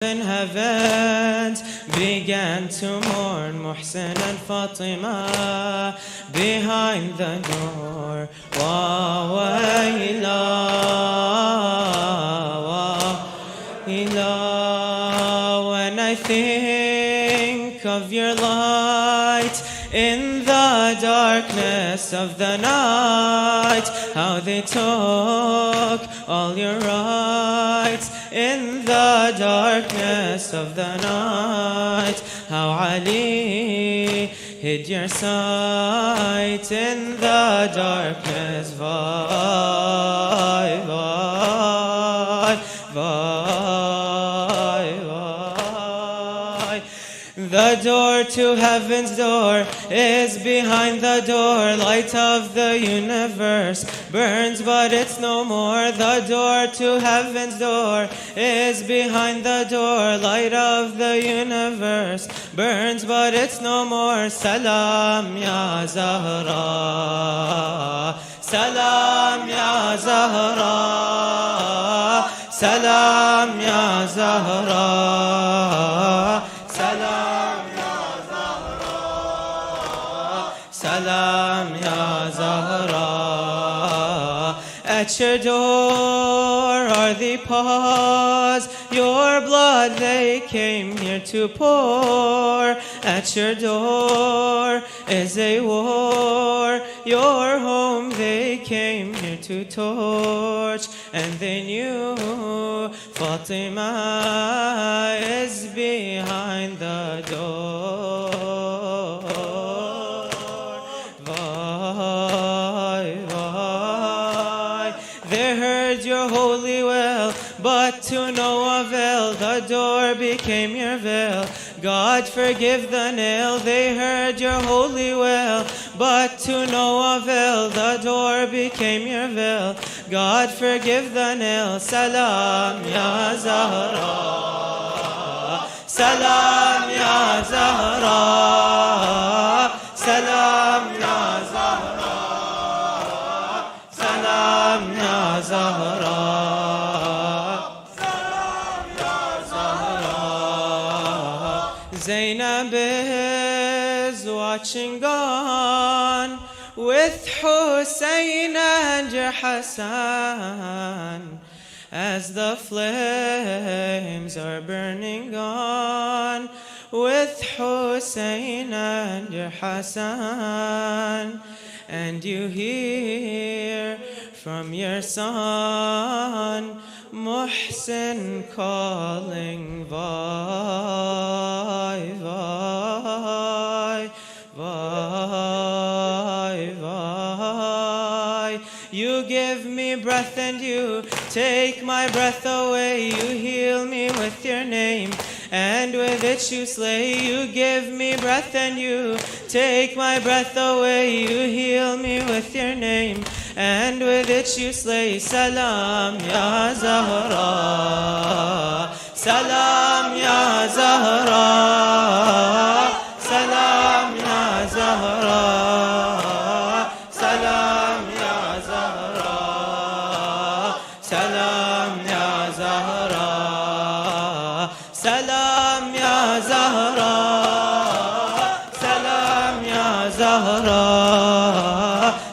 In heavens began to mourn Muhsin and Fatima behind the door. Wa wayla, wa ila. When I think of your light in the darkness of the night, how they took all your rights in the darkness of the night, how Ali hid your sight in the darkness. Vai, vai, vai, vai. The door to heaven's door is behind the door. Light of the universe burns, but it's no more. The door to heaven's door is behind the door. Light of the universe burns, but it's no more. Salam ya Zahra, salam ya Zahra, salam ya Zahra, salam ya Zahra, salam ya Zahra. At your door are the paws, your blood they came here to pour. At your door is a war, your home they came here to torch. And they knew Fatima is behind the door. They heard your holy will, but to no avail. The door became your veil. God forgive the nail. They heard your holy will, but to no avail. The door became your veil. God forgive the nail. Salam ya Zahra, salam ya Zahra, salam ya Zahra, salam ya Zahra, salam ya Zahra. Zainab is watching on with Hussein and Hassan as the flames are burning on with Hussein and Hassan. And you hear from your son Muhsin calling, vai, vai, vai, vai. You give me breath and you take my breath away. You heal me with your name, and with it you slay. You give me breath and you take my breath away. You heal me with your name, and with it you slay. Salam ya Zahra, salam ya Zahra, salam ya Zahra, salam ya Zahra, salam ya Zahra, salam ya Zahra, salam ya Zahra,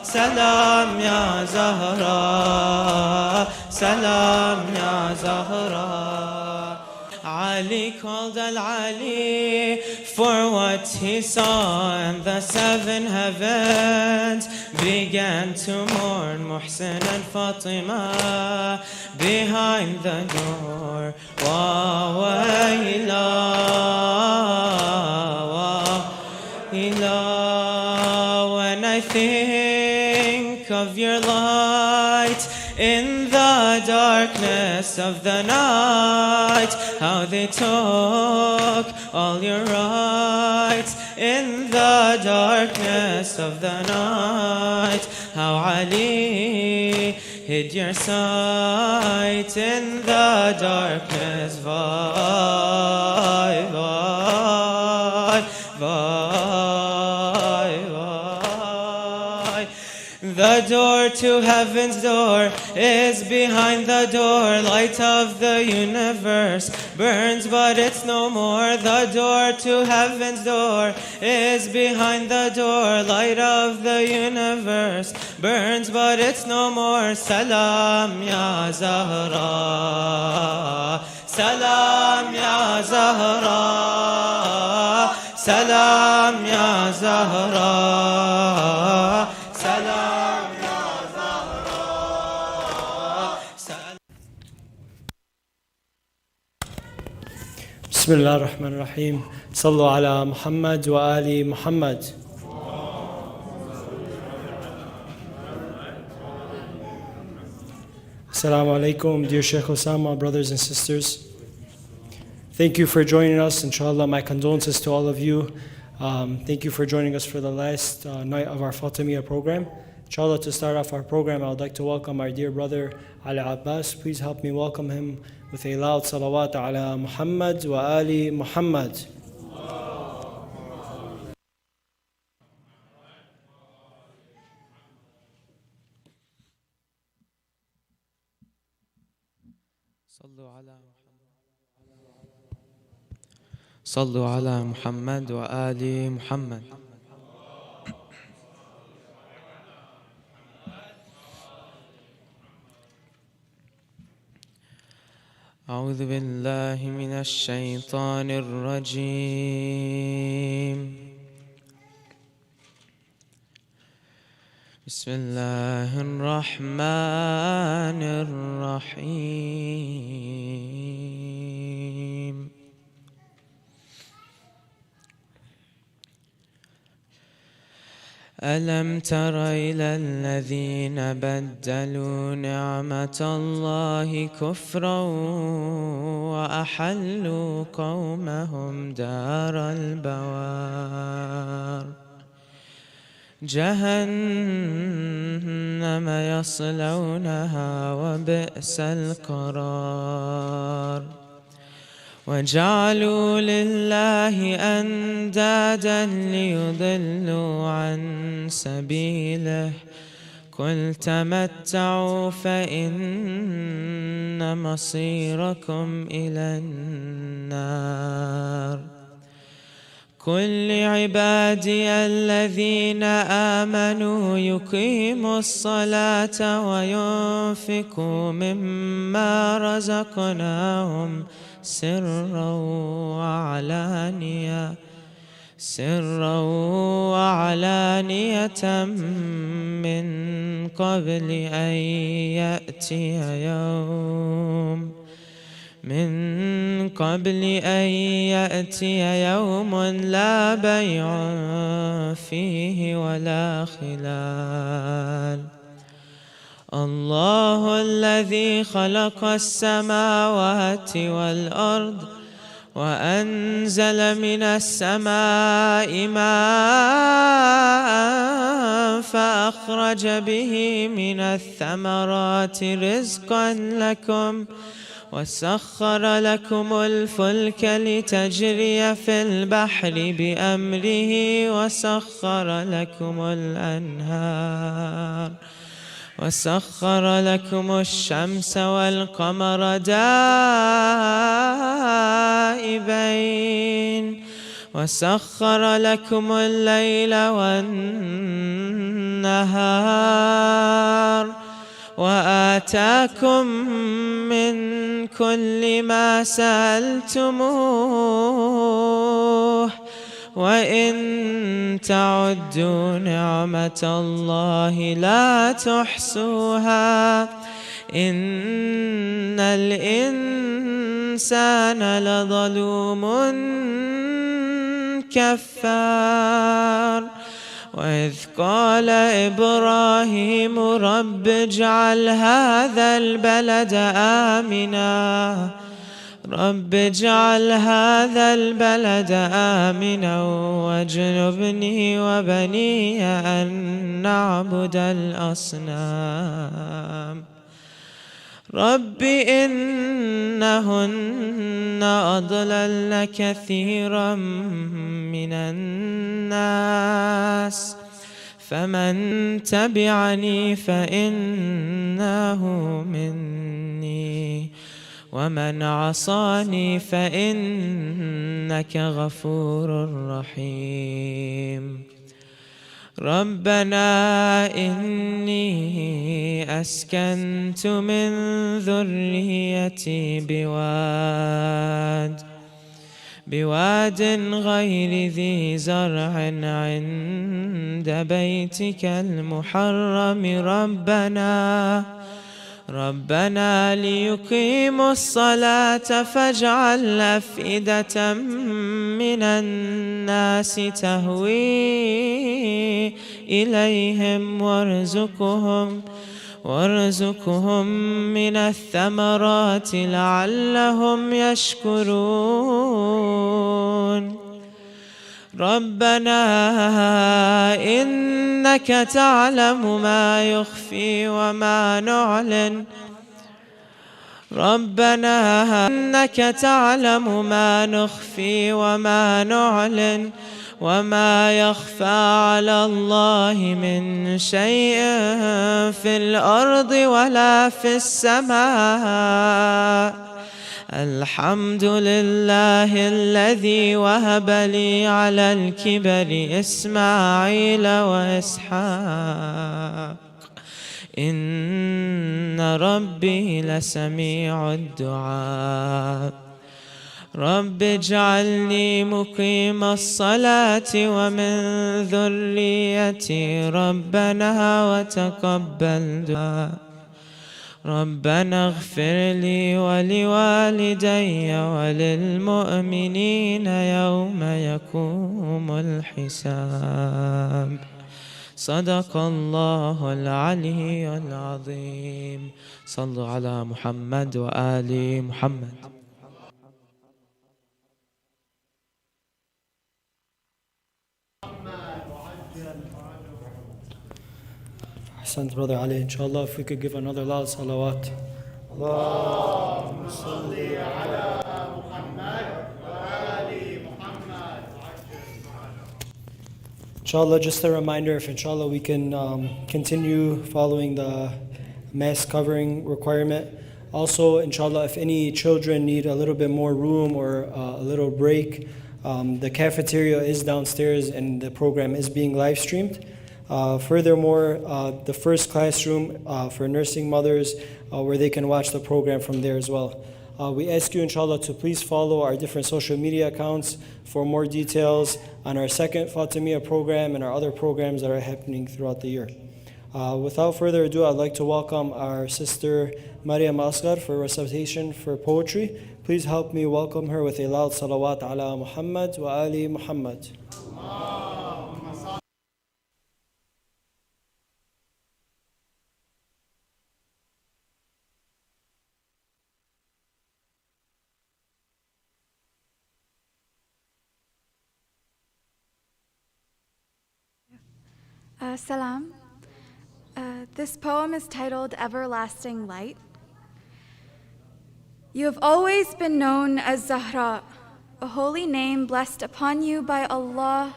salam ya Zahra, salam ya Zahra. Ali called Al-Ali for what he saw, and the seven heavens began to mourn Muhsin and Fatima behind the door. Wa wayla, wa ila. When I think of your light in the darkness of the night, how they took all your rights in the darkness of the night, how Ali hid your sight in the darkness. Vai, vai, vai, vai. The door to heaven's door is behind the door. Light of the universe burns but it's no more. The door to heaven's door is behind the door. Light of the universe burns but it's no more. Salam ya Zahra, salam ya Zahra, salam ya Zahra, salam ya Zahra. بسم الله الرحمن الرحيم. صلوا على محمد وآل محمد. Assalamu alaikum, dear Shaykh Usama, brothers and sisters. Thank you for joining us. Inshallah, my condolences to all of you. Thank you for joining us for the last night of our Fatima program. Inshallah, to start off our program, I would like to welcome our dear brother Ali Abbas. Please help me welcome him with a loud salawat ala Muhammad wa ali Muhammad. صلوا على محمد وآل محمد. أعوذ بالله من الشيطان الرجيم. بسم الله الرحمن الرحيم. ألم تر إلى الذين بدلوا نعمة الله كفرا وأحلوا قومهم دار البوار جهنم يصلونها وبئس القرار وجعلوا لله أندادا ليضلوا عن سبيله قل تمتعوا فإن مصيركم إلى النار قل لعبادي الذين آمنوا يقيموا الصلاة وينفقوا مما رزقناهم سرا وعلانية من قبل أن يأتي يوم لا بيع فيه ولا خلال الله الذي خلق السماوات والأرض وأنزل من السماء ماء فأخرج به من الثمرات رزقا لكم وسخر لكم الفلك لتجري في البحر بأمره وسخر لكم الشمس والقمر دائبين وسخر لكم الليل والنهار وآتاكم من كل ما سألتموه وإن تعدوا نعمة الله لا تحصوها إن الإنسان لظلوم كفار وإذ قال إبراهيم رب اجعل هذا البلد آمنا واجنبني وبني أن نعبد الأصنام رب إنهن أضللن كثيرا من الناس فمن تبعني فإنه مني ومن عصاني فإنك غفور رحيم. ربنا إني أسكنت من ذريتي بواد غير ذي زرع عند بيتك المحرم ربنا ليقيموا الصلاة فاجعل أفئدة من الناس تهوي إليهم وارزقهم من الثمرات لعلهم يشكرون. ربنا إنك تعلم ما يخفي وما نعلن ربنا إنك تعلم ما نخفي وما نعلن وما يخفى على الله من شيء في الأرض ولا في السماء. الحمد لله الذي وهب لي على الكبر إسماعيل وإسحاق إن ربي لسميع الدعاء. رب اجعلني مقيم الصلاة ومن ذريتي ربنا وتقبل دعاء. ربنا اغفر لي ولوالدي وللمؤمنين يوم يقوم الحساب. صدق الله العلي العظيم. صلوا على محمد وآل محمد. Ahsant, Brother Ali. Inshallah, if we could give another loud salawat. Allahumma salli ala Muhammad wa ali Muhammad. Inshallah, just a reminder, if inshallah we can continue following the mask covering requirement. Also, inshallah, if any children need a little bit more room or a little break, the cafeteria is downstairs and the program is being live streamed. Furthermore, the first classroom for nursing mothers where they can watch the program from there as well. We ask you, inshallah, to please follow our different social media accounts for more details on our second Fatimiyya program and our other programs that are happening throughout the year. Without further ado, I'd like to welcome our sister Maryam Asghar for recitation for poetry. Please help me welcome her with a loud salawat ala Muhammad wa ali Muhammad. Salam. This poem is titled Everlasting Light. You have always been known as Zahra, a holy name blessed upon you by Allah,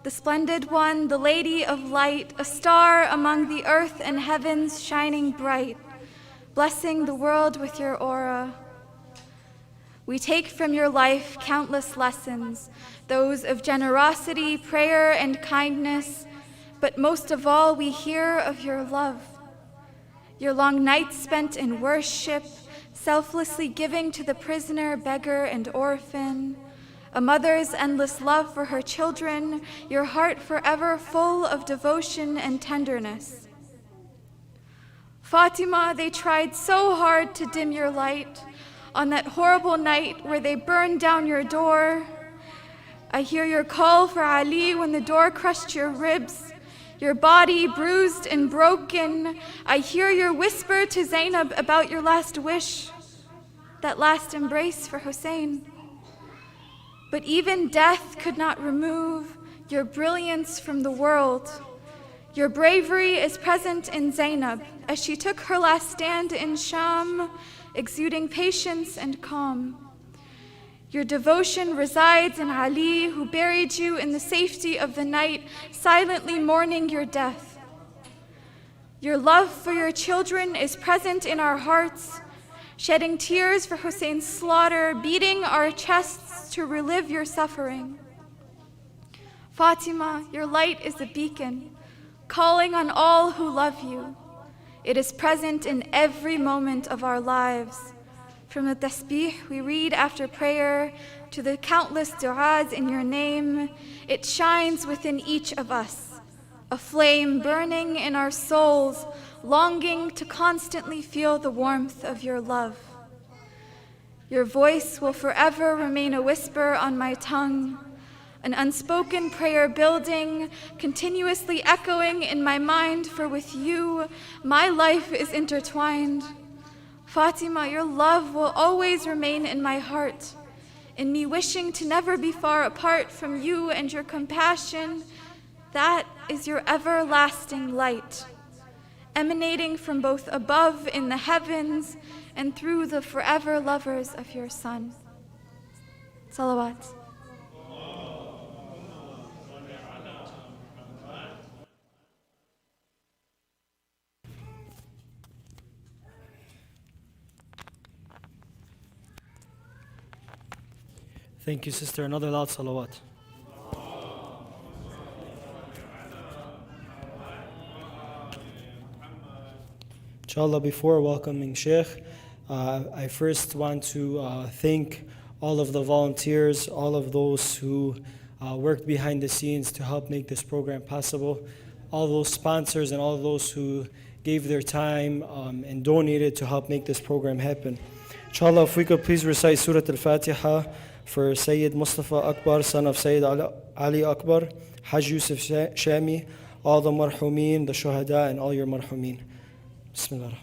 the splendid one, the lady of light, a star among the earth and heavens shining bright, blessing the world with your aura. We take from your life countless lessons, those of generosity, prayer, and kindness, but most of all, we hear of your love. Your long nights spent in worship, selflessly giving to the prisoner, beggar, and orphan, a mother's endless love for her children, your heart forever full of devotion and tenderness. Fatima, they tried so hard to dim your light on that horrible night where they burned down your door. I hear your call for Ali when the door crushed your ribs, your body bruised and broken. I hear your whisper to Zainab about your last wish, that last embrace for Hussein. But even death could not remove your brilliance from the world. Your bravery is present in Zainab as she took her last stand in Sham, exuding patience and calm. Your devotion resides in Ali, who buried you in the safety of the night, silently mourning your death. Your love for your children is present in our hearts. shedding tears for Hussein's slaughter, beating our chests to relive your suffering. Fatima, your light is a beacon, calling on all who love you. It is present in every moment of our lives. From the tasbih we read after prayer to the countless du'as in your name, it shines within each of us, a flame burning in our souls, longing to constantly feel the warmth of your love. Your voice will forever remain a whisper on my tongue, an unspoken prayer building, continuously echoing in my mind, for with you, my life is intertwined. Fatima, your love will always remain in my heart, in me wishing to never be far apart from you and your compassion. That is your everlasting light, emanating from both above in the heavens and through the forever lovers of your Son. Salawat. Thank you, sister. Another loud salawat. Inshallah, before welcoming Shaykh, I first want to thank all of the volunteers, all of those who worked behind the scenes to help make this program possible, all those sponsors and all those who gave their time and donated to help make this program happen. Inshallah, if we could please recite Surah Al-Fatiha for Sayyid Mustafa Akbar, son of Sayyid Ali Akbar, Haj Yusuf Shami, all the marhumeen, the shuhada, and all your marhumeen. Bismillah.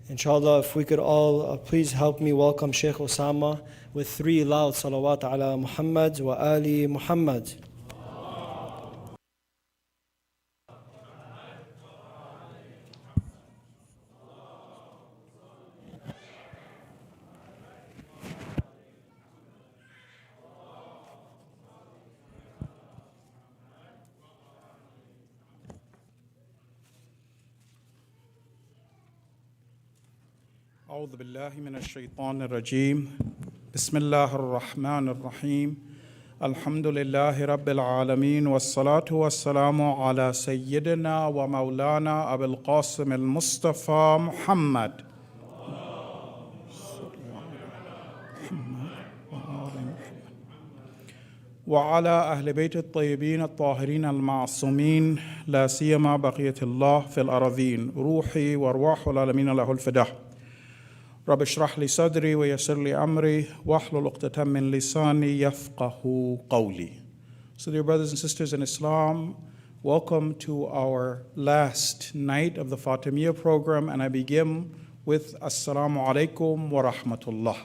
Inshallah, if we could all please help me welcome Shaykh Usama with 3 loud salawat ala Muhammad wa ali Muhammad. أعوذ بالله من الشيطان الرجيم بسم الله الرحمن الرحيم الحمد لله رب العالمين والصلاة والسلام على سيدنا ومولانا أبي القاسم المصطفى محمد وعلى أهل بيت الطيبين الطاهرين المعصومين لا سيما بقية الله في الأراضين روحي وأرواح العالمين له الفداء رب اشرح لي صدري ويسر لي أمري واحلل عقدة من لساني يفقه قولي. So dear brothers and sisters in Islam, welcome to our last night of the Fatimiyya program, and I begin with Assalamu alaikum wa rahmatullah.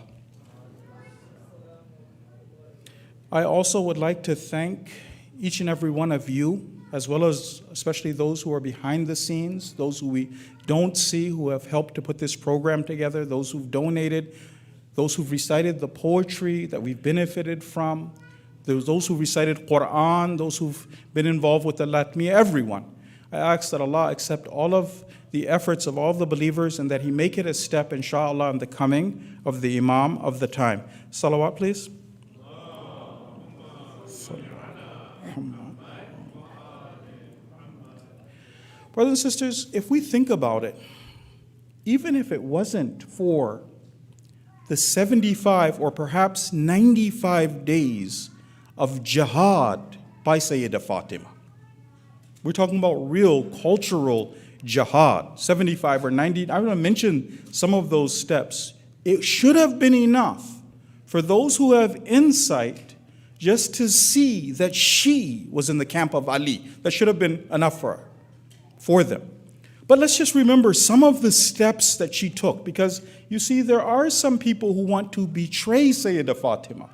I also would like to thank each and every one of you, as well as especially those who are behind the scenes, those who we don't see, who have helped to put this program together, those who've donated, those who've recited the poetry that we've benefited from, those who recited Quran, those who've been involved with the Latmiya, everyone. I ask that Allah accept all of the efforts of all the believers and that He make it a step, inshallah, in the coming of the Imam of the time. Salawat, please. Brothers and sisters, if we think about it, even if it wasn't for the 75 or perhaps 95 days of jihad by Sayyidah Fatima, we're talking about real cultural jihad, 75 or 90, I'm going to mention some of those steps. It should have been enough for those who have insight just to see that she was in the camp of Ali. That should have been enough for them. But let's just remember some of the steps that she took, because you see, there are some people who want to betray Sayyidah Fatima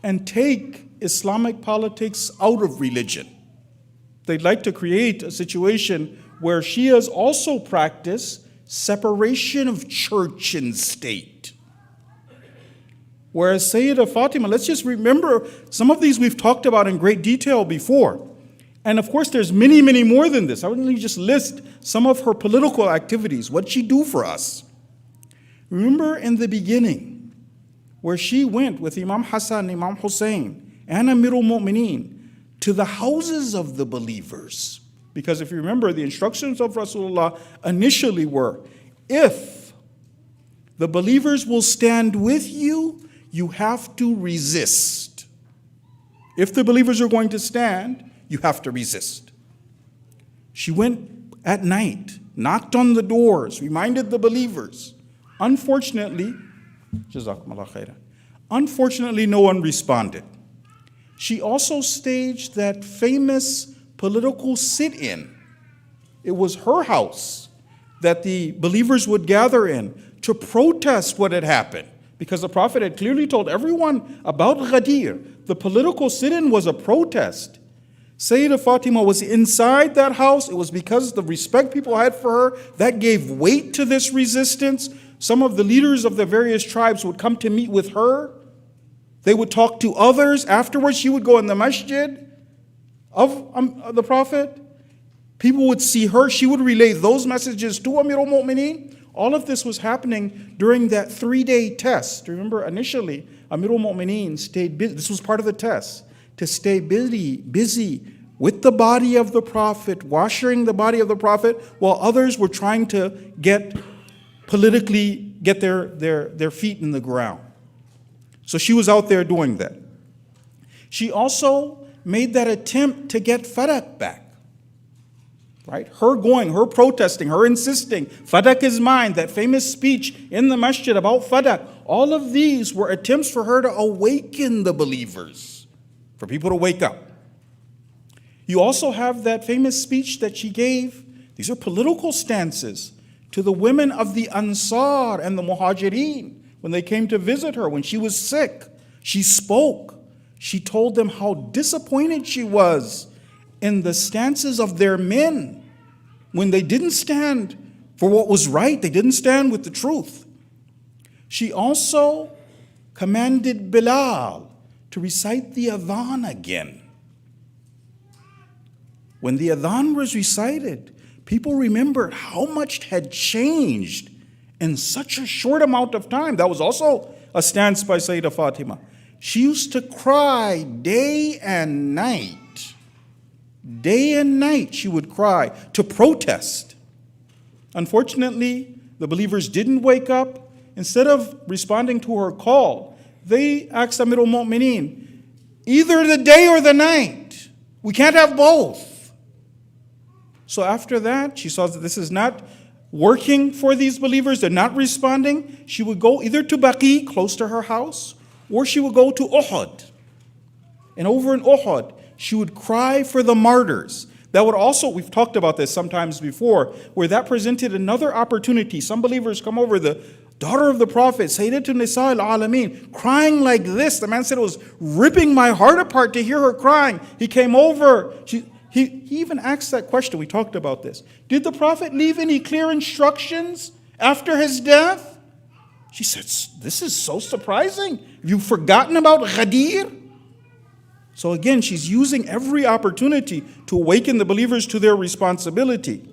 and take Islamic politics out of religion. They'd like to create a situation where Shias also practice separation of church and state. Whereas Sayyidah Fatima, let's just remember, some of these we've talked about in great detail before. And of course, there's many, many more than this. I would only just list some of her political activities. What'd she do for us? Remember in the beginning, where she went with Imam Hassan, Imam Hussein, and Amirul Mu'mineen to the houses of the believers. Because if you remember, the instructions of Rasulullah initially were, if the believers will stand with you, you have to resist. If the believers are going to stand, you have to resist. She went at night, knocked on the doors, reminded the believers. Unfortunately, no one responded. She also staged that famous political sit-in. It was her house that the believers would gather in to protest what had happened, because the Prophet had clearly told everyone about Ghadir. The political sit-in was a protest. Sayyidah Fatima was inside that house. It was because the respect people had for her that gave weight to this resistance. Some of the leaders of the various tribes would come to meet with her. They would talk to others. Afterwards, she would go in the masjid of the Prophet. People would see her. She would relay those messages to Amirul Mu'mineen. All of this was happening during that 3-day test. Remember, initially, Amirul Mu'mineen stayed busy. This was part of the test, to stay busy with the body of the Prophet, washing the body of the Prophet, while others were trying to get their feet in the ground. So she was out there doing that. She also made that attempt to get Fadak back. Right? Her protesting, her insisting, Fadak is mine, that famous speech in the masjid about Fadak. All of these were attempts for her to awaken the believers, for people to wake up. You also have that famous speech that she gave. These are political stances to the women of the Ansar and the Muhajirin when they came to visit her when she was sick. She spoke. She told them how disappointed she was in the stances of their men when they didn't stand for what was right. They didn't stand with the truth. She also commanded Bilal to recite the adhan again. When the adhan was recited, people remembered how much had changed in such a short amount of time. That was also a stance by Sayyidah Fatima. She used to cry day and night. Day and night she would cry to protest. Unfortunately, the believers didn't wake up. Instead of responding to her call, they asked Amirul Mu'mineen, either the day or the night. We can't have both. So after that, she saw that this is not working for these believers. They're not responding. She would go either to Baqi, close to her house, or she would go to Uhud. And over in Uhud, she would cry for the martyrs. That would also, we've talked about this sometimes before, where that presented another opportunity. Some believers come over, the daughter of the Prophet, Sayyidatun Nisa al-Alameen, crying like this. The man said it was ripping my heart apart to hear her crying. He came over. He even asked that question. We talked about this. Did the Prophet leave any clear instructions after his death? She said, this is so surprising. Have you forgotten about Ghadir? So again, she's using every opportunity to awaken the believers to their responsibility.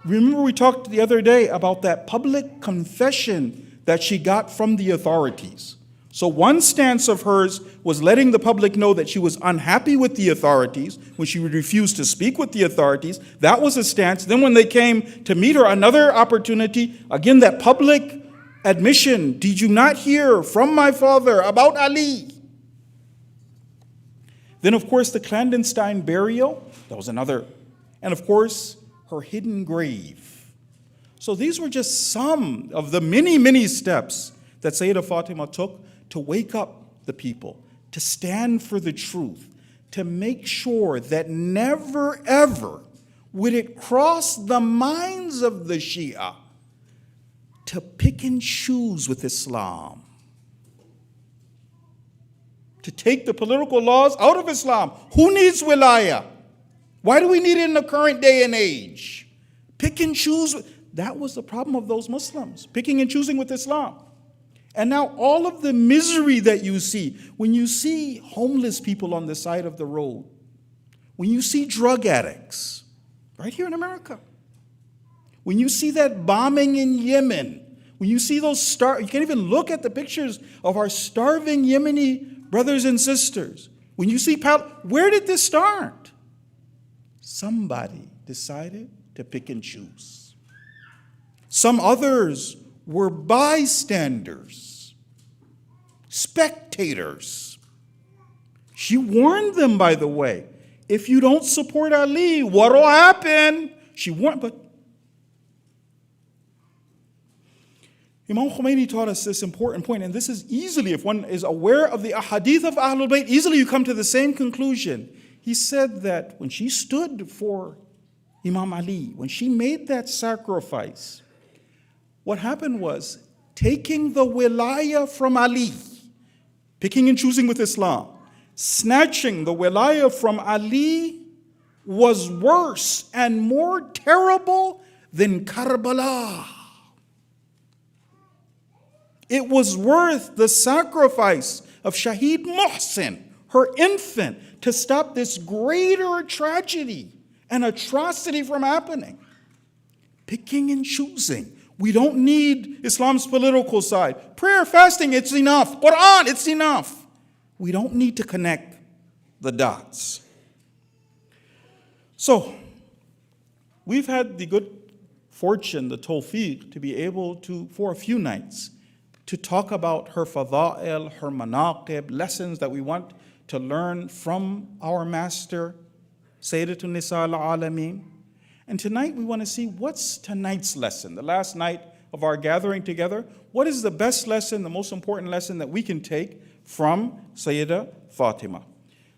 Remember we talked the other day about that public confession that she got from the authorities. So one stance of hers was letting the public know that she was unhappy with the authorities when she refused to speak with the authorities. That was a stance. Then when they came to meet her, another opportunity, again that public admission, did you not hear from my father about Ali? Then, of course, the clandestine burial. That was another. And, of course, her hidden grave. So these were just some of the many, many steps that Sayyidah Fatima took to wake up the people, to stand for the truth, to make sure that never, ever would it cross the minds of the Shia to pick and choose with Islam, to take the political laws out of Islam. Who needs wilayah? Why do we need it in the current day and age? Pick and choose. That was the problem of those Muslims, picking and choosing with Islam. And now all of the misery that you see, when you see homeless people on the side of the road, when you see drug addicts, right here in America, when you see that bombing in Yemen, when you see those you can't even look at the pictures of our starving Yemeni brothers and sisters. When you see, where did this start? Somebody decided to pick and choose. Some others were bystanders, spectators. She warned them, by the way, if you don't support Ali, what'll happen? She warned, but Imam Khomeini taught us this important point, and this is easily, if one is aware of the ahadith of Ahlul Bayt, easily you come to the same conclusion. He said that when she stood for Imam Ali, when she made that sacrifice, what happened was taking the wilayah from Ali, picking and choosing with Islam, snatching the wilayah from Ali was worse and more terrible than Karbala. It was worth the sacrifice of Shaheed Muhsin, her infant, to stop this greater tragedy and atrocity from happening. Picking and choosing. We don't need Islam's political side. Prayer, fasting, it's enough. Quran, it's enough. We don't need to connect the dots. So, we've had the good fortune, the tawfiq, to be able to, for a few nights, to talk about her fada'il, her manaqib, lessons that we want to learn from our master, Sayyidatun Nisa al-Alameen. And tonight we want to see what's tonight's lesson, the last night of our gathering together. What is the best lesson, the most important lesson that we can take from Sayyidah Fatima?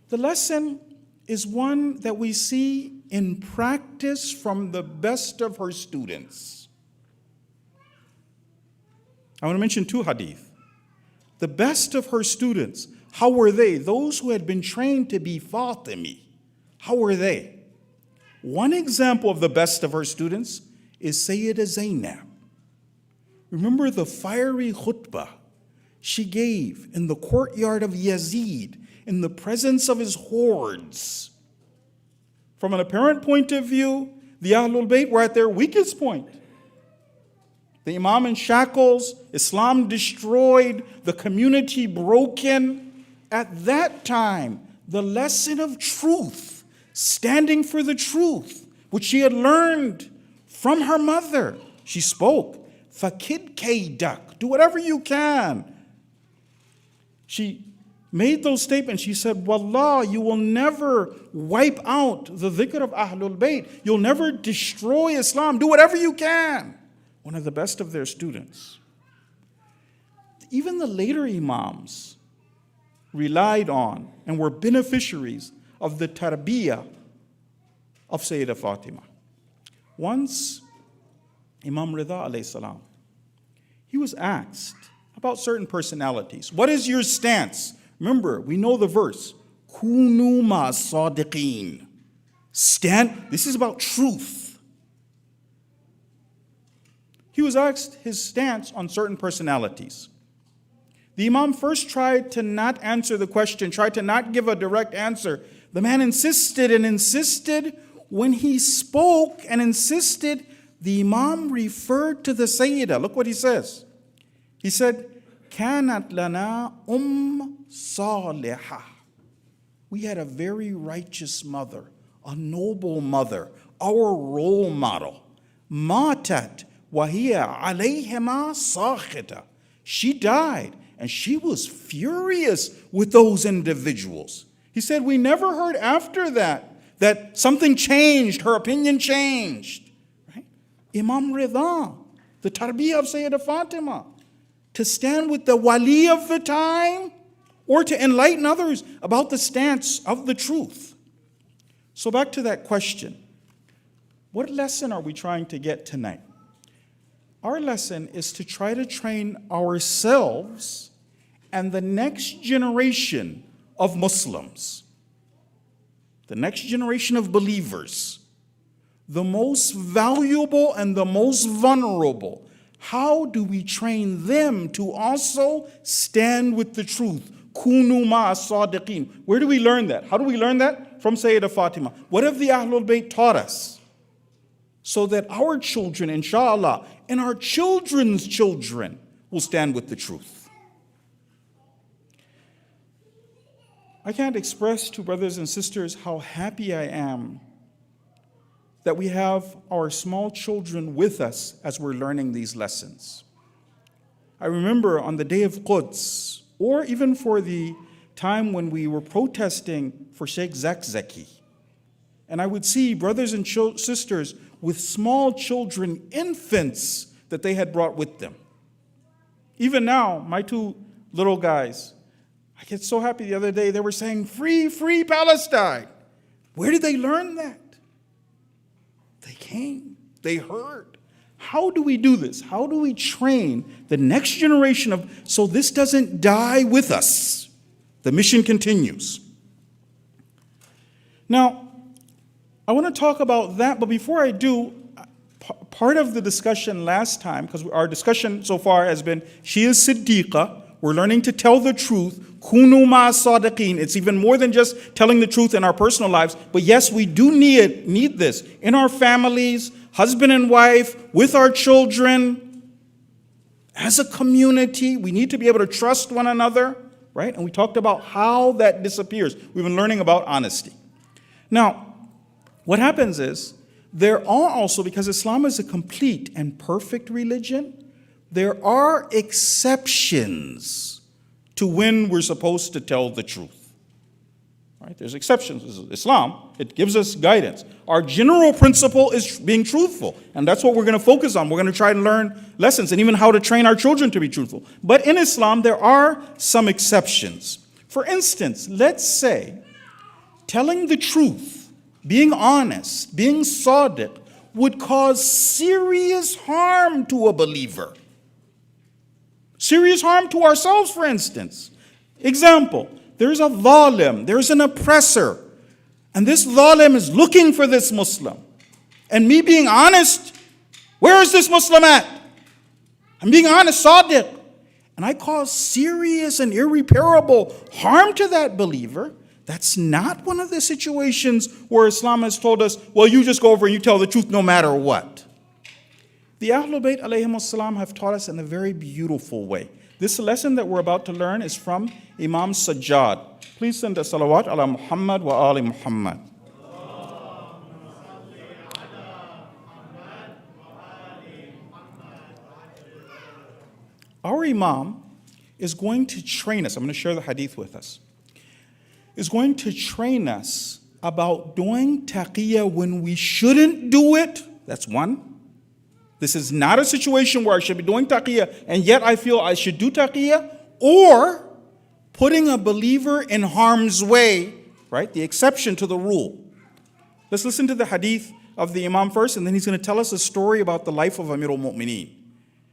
The lesson is one that we see in practice from the best of her students. I want to mention two hadith. The best of her students, how were they? Those who had been trained to be Fatimi, how were they? One example of the best of her students is Sayyidah Zainab. Remember the fiery khutbah she gave in the courtyard of Yazid in the presence of his hordes. From an apparent point of view, the Ahlul Bayt were at their weakest point. The Imam in shackles, Islam destroyed, the community broken. At that time, the lesson of truth, standing for the truth, which she had learned from her mother, she spoke, Fakid kaidak, do whatever you can. She made those statements. She said, Wallah, you will never wipe out the dhikr of Ahlul Bayt. You'll never destroy Islam. Do whatever you can. One of the best of their students. Even the later Imams relied on and were beneficiaries of the tarbiyah of Sayyidah Fatima. Once, Imam Rida alayhi salam, he was asked about certain personalities. What is your stance? Remember, we know the verse. Kunu ma sadiqeen. Stand, this is about truth. He was asked his stance on certain personalities. The Imam first tried to not answer the question, tried to not give a direct answer. The man insisted and insisted. When he spoke and insisted, the Imam referred to the Sayyidah. Look what he says. He said, Kanat lana salihah. We had a very righteous mother, a noble mother, our role model. Matat wahiya alayhima sakhita. She died and she was furious with those individuals. He said, we never heard after that something changed, her opinion changed. Right? Imam Rida, the tarbiyah of Sayyidah Fatima, to stand with the wali of the time or to enlighten others about the stance of the truth. So back to that question. What lesson are we trying to get tonight? Our lesson is to try to train ourselves and the next generation of Muslims, the next generation of believers, the most valuable and the most vulnerable, how do we train them to also stand with the truth? Kunu ma'as sadiqeen. Where do we learn that? How do we learn that? From Sayyidah Fatima. What have the Ahlul Bayt taught us? So that our children, inshallah, and our children's children will stand with the truth. I can't express to brothers and sisters how happy I am that we have our small children with us as we're learning these lessons. I remember on the day of Quds, or even for the time when we were protesting for Sheikh Zakzaki, and I would see brothers and sisters with small children, infants that they had brought with them. Even now, my two little guys, I get so happy. The other day they were saying, "Free, free Palestine." Where did they learn that? They came, they heard. How do we do this? How do we train the next generation so this doesn't die with us? The mission continues. Now, I want to talk about that, but before I do, part of the discussion last time, because our discussion so far has been, she is Siddiqa, we're learning to tell the truth, Kunu ma'as sadiqeen. It's even more than just telling the truth in our personal lives, but yes, we do need this in our families, husband and wife, with our children, as a community. We need to be able to trust one another, right? And we talked about how that disappears. We've been learning about honesty. Now, what happens is, there are also, because Islam is a complete and perfect religion, there are exceptions to when we're supposed to tell the truth. Right? There's exceptions. This is Islam, it gives us guidance. Our general principle is being truthful, and that's what we're going to focus on. We're going to try and learn lessons and even how to train our children to be truthful. But in Islam, there are some exceptions. For instance, let's say telling the truth, being honest, being sadiq, would cause serious harm to a believer. Serious harm to ourselves, for instance. Example, there's a zalim, there's an oppressor, and this zalim is looking for this Muslim. And me being honest, where is this Muslim at? I'm being honest, sadiq. And I cause serious and irreparable harm to that believer. That's not one of the situations where Islam has told us, well, you just go over and you tell the truth no matter what. The Ahlul Bayt alayhimus salam have taught us in a very beautiful way. This lesson that we're about to learn is from Imam Sajjad. Please send a salawat ala Muhammad wa ali Muhammad. Our Imam is going to train us. I'm going to share the hadith with us. Is going to train us about doing taqiyya when we shouldn't do it. That's one. This is not a situation where I should be doing taqiyya and yet I feel I should do taqiyya, or putting a believer in harm's way, right? The exception to the rule. Let's listen to the hadith of the Imam first, and then he's going to tell us a story about the life of Amirul Mu'mineen.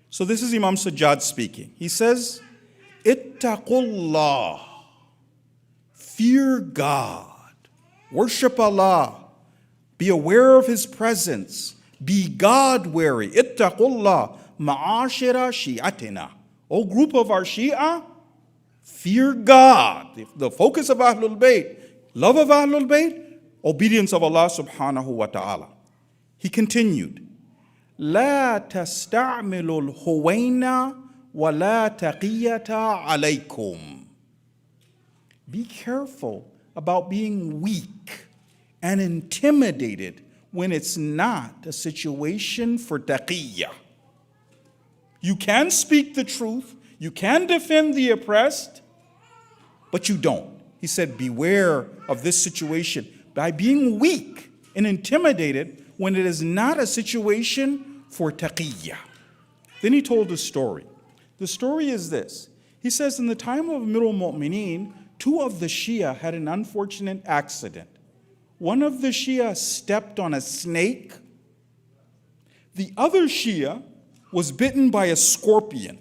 So this is Imam Sajjad speaking. He says, Ittaqullah. Fear God. Worship Allah. Be aware of His presence. Be God-wary. Ittaqullah ma'ashira shi'atina. O group of our Shia, fear God. The focus of Ahlul Bayt, love of Ahlul Bayt, obedience of Allah subhanahu wa ta'ala. He continued, La tasta'milul huwayna wa la taqiyata alaykum. Be careful about being weak and intimidated when it's not a situation for taqiyya. You can speak the truth, you can defend the oppressed, but you don't. He said, beware of this situation by being weak and intimidated when it is not a situation for taqiyya. Then he told a story. The story is this. He says, in the time of Amirul Mu'mineen, two of the Shia had an unfortunate accident. One of the Shia stepped on a snake. The other Shia was bitten by a scorpion.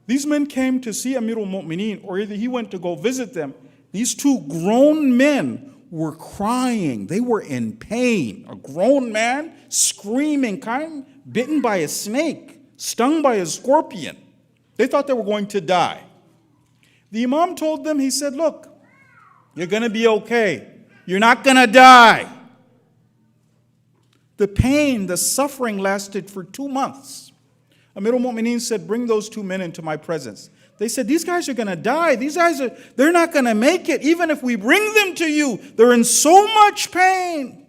These men came to see Amirul Mu'mineen, or either he went to go visit them. These two grown men were crying. They were in pain. A grown man screaming, bitten by a snake, stung by a scorpion. They thought they were going to die. The Imam told them, he said, look, you're going to be okay. You're not going to die. The pain, the suffering lasted for 2 months. Amir al-Mu'mineen said, bring those 2 men into my presence. They said, these guys are going to die. They're not going to make it. Even if we bring them to you, they're in so much pain.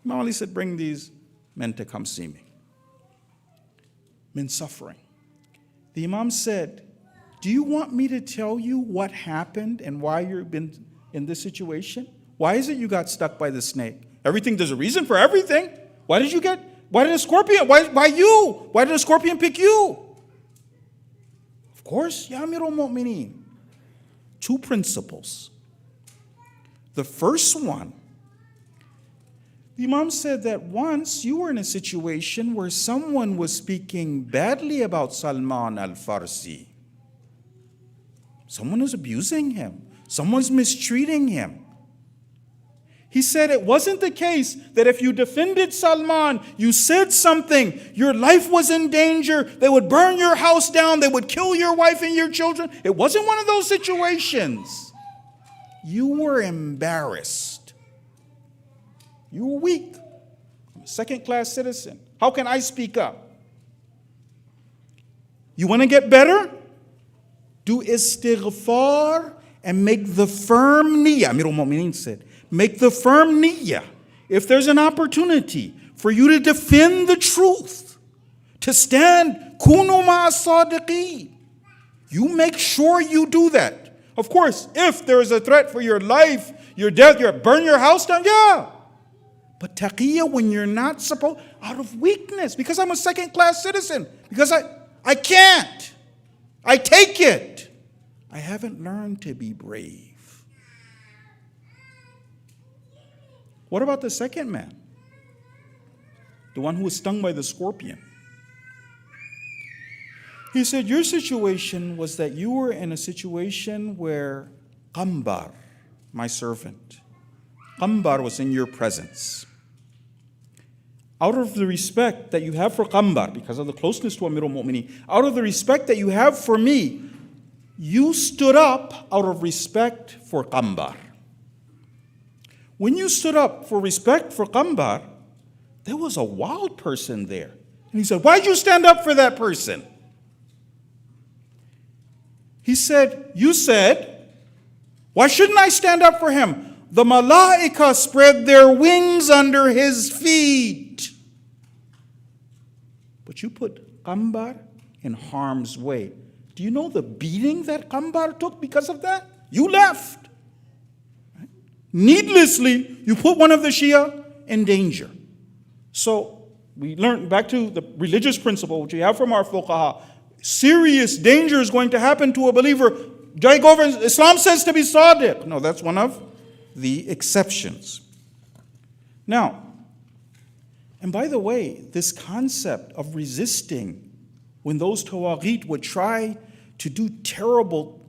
Imam Ali said, bring these men to come see me. Men suffering. The Imam said, do you want me to tell you what happened and why you've been in this situation? Why is it you got stuck by the snake? There's a reason for everything. Why did a scorpion, why you? Why did a scorpion pick you? Of course, Ya Amir al-Mu'mineen. 2 principles. The first one, the Imam said that once you were in a situation where someone was speaking badly about Salman al-Farsi. Someone is abusing him. Someone's mistreating him. He said it wasn't the case that if you defended Salman, you said something, your life was in danger, they would burn your house down, they would kill your wife and your children. It wasn't one of those situations. You were embarrassed. You were weak. I'm a second-class citizen. How can I speak up? You want to get better? Do istighfar and make the firm niyyah. Amir al-Mu'mineen said, make the firm niyyah. If there's an opportunity for you to defend the truth, to stand, kunu ma'as sadiqeen, you make sure you do that. Of course, if there is a threat for your life, your death, burn your house down, yeah. But taqiyya when you're not supposed, out of weakness, because I'm a second-class citizen, because I can't. I take it. I haven't learned to be brave. What about the second man? The one who was stung by the scorpion. He said, your situation was that you were in a situation where Qambar, my servant, Qambar was in your presence. Out of the respect that you have for Qambar, because of the closeness to Amir al-Mu'mineen, out of the respect that you have for me, you stood up out of respect for Qambar. When you stood up for respect for Qambar, there was a wild person there. And he said, why'd you stand up for that person? He said, you said, why shouldn't I stand up for him? The malaika spread their wings under his feet. But you put Qambar in harm's way. Do you know the beating that Qambar took because of that? You left. Right? Needlessly, you put one of the Shia in danger. So we learned back to the religious principle, which we have from our fuqaha. Serious danger is going to happen to a believer. Islam says to be sadiq. No, that's one of the exceptions. Now, and by the way, this concept of resisting when those tawaghit would try to do terrible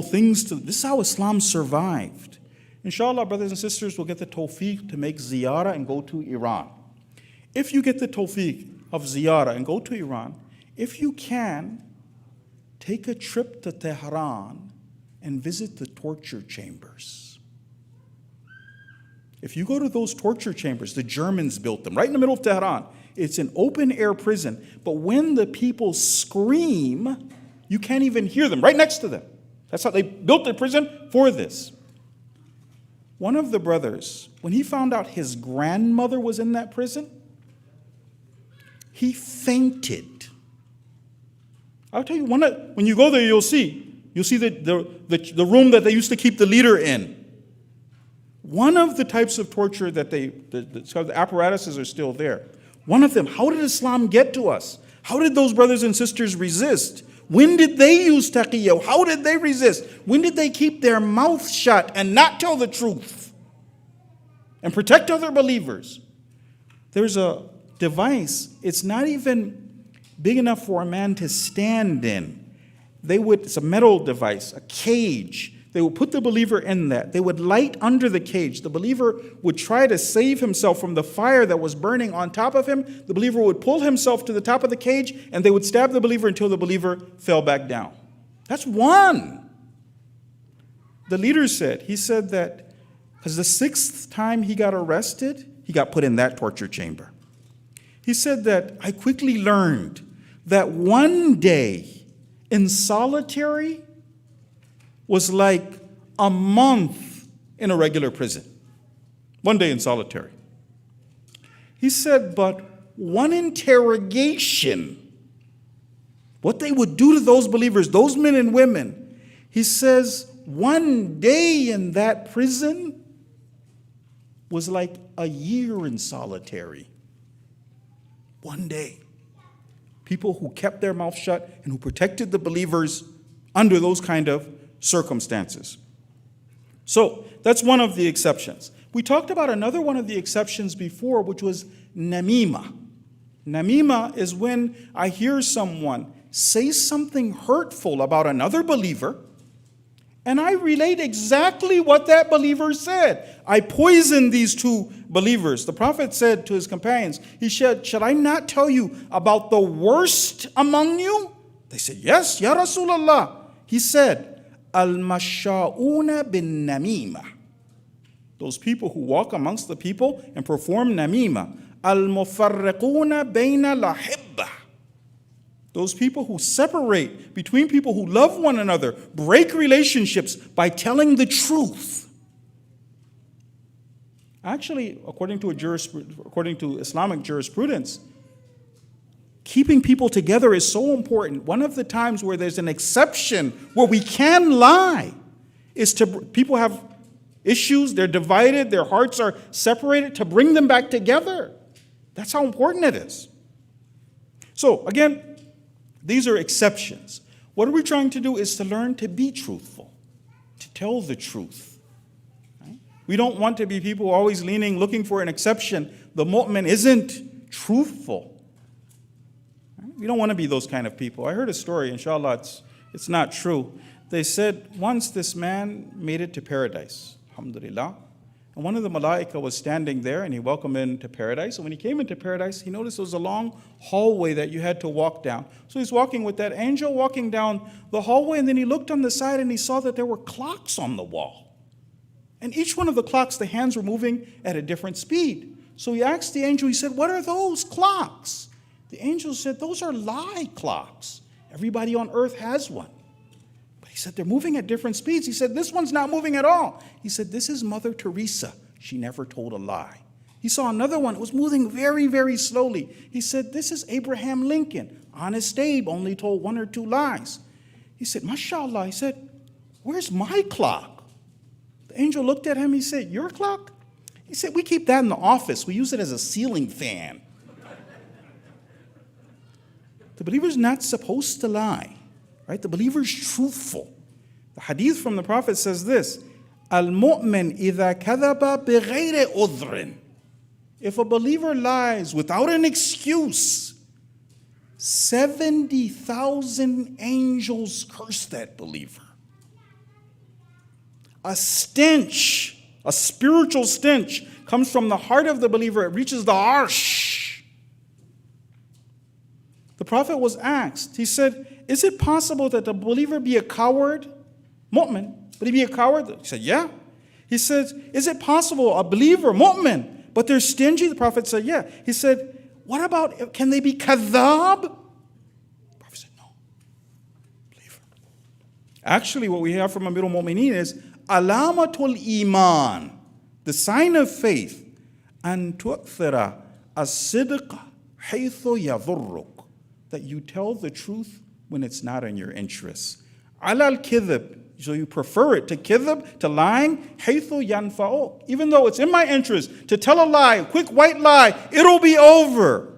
things to, this is how Islam survived. Inshallah, brothers and sisters, we'll get the tawfiq to make ziyarah and go to Iran. If you get the tawfiq of ziyarah and go to Iran, if you can, take a trip to Tehran and visit the torture chambers. If you go to those torture chambers, the Germans built them right in the middle of Tehran. It's an open-air prison, but when the people scream, you can't even hear them, right next to them. That's how they built the prison for this. One of the brothers, when he found out his grandmother was in that prison, he fainted. I'll tell you, when you go there, you'll see the room that they used to keep the leader in. One of the types of torture that the apparatuses are still there. One of them, how did Islam get to us? How did those brothers and sisters resist? When did they use taqiyya? How did they resist? When did they keep their mouth shut and not tell the truth? And protect other believers? There's a device, it's not even big enough for a man to stand in. It's a metal device, a cage. They would put the believer in that. They would light under the cage. The believer would try to save himself from the fire that was burning on top of him. The believer would pull himself to the top of the cage, and they would stab the believer until the believer fell back down. That's one. The leader said, he said that because the 6th time he got arrested, he got put in that torture chamber. He said that I quickly learned that one day in solitary was like a month in a regular prison. One day in solitary. He said, but one interrogation, what they would do to those believers, those men and women, he says, one day in that prison was like a year in solitary. One day. People who kept their mouth shut and who protected the believers under those kind of circumstances. So that's one of the exceptions. We talked about another one of the exceptions before, which was namima. Namima is when I hear someone say something hurtful about another believer, and I relate exactly what that believer said. I poisoned these 2 believers. The Prophet said to his companions, he said, should I not tell you about the worst among you? They said, yes, Ya Rasulullah. He said, Al-masha'una bin namima. Those people who walk amongst the people and perform namima. Al-mufarriquna bayna lahibba. Those people who separate between people who love one another, break relationships by telling the truth. Actually, according to Islamic jurisprudence, keeping people together is so important. One of the times where there's an exception where we can lie is to people have issues, they're divided, their hearts are separated, to bring them back together. That's how important it is. So again, these are exceptions. What are we trying to do is to learn to be truthful, to tell the truth. Right? We don't want to be people always looking for an exception. The mu'min isn't truthful. We don't want to be those kind of people. I heard a story, inshallah, it's not true. They said once this man made it to paradise, alhamdulillah, and one of the malaika was standing there and he welcomed him to paradise. And when he came into paradise, he noticed there was a long hallway that you had to walk down. So he's walking with that angel, walking down the hallway, and then he looked on the side and he saw that there were clocks on the wall. And each one of the clocks, the hands were moving at a different speed. So he asked the angel, he said, what are those clocks? The angel said, those are lie clocks. Everybody on earth has one. But he said, they're moving at different speeds. He said, this one's not moving at all. He said, this is Mother Teresa. She never told a lie. He saw another one. It was moving very, very slowly. He said, this is Abraham Lincoln. Honest Abe only told 1 or 2 lies. He said, mashallah. He said, where's my clock? The angel looked at him. He said, your clock? He said, we keep that in the office. We use it as a ceiling fan. The believer's not supposed to lie, right? The believer's truthful. The hadith from the Prophet says this, Al-mu'min idha kadhaba bighayri udhrin. If a believer lies without an excuse, 70,000 angels curse that believer. A stench, a spiritual stench, comes from the heart of the believer. It reaches the arsh. The Prophet was asked, he said, is it possible that the believer be a coward? Mu'min, but he be a coward? He said, yeah. He said, is it possible a believer, mu'min, but they're stingy? The Prophet said, yeah. He said, what about, can they be kadhab? The Prophet said, no. Believer. Actually, what we have from Amirul Mu'mineen is alamatul iman, the sign of faith, an tu'thira as-sidq haythu yadhurruk, that you tell the truth when it's not in your interests. Alal kidhib, so you prefer it to kidhib, to lying, haythu yanfa'uk. Even though it's in my interest to tell a lie, a quick white lie, it'll be over.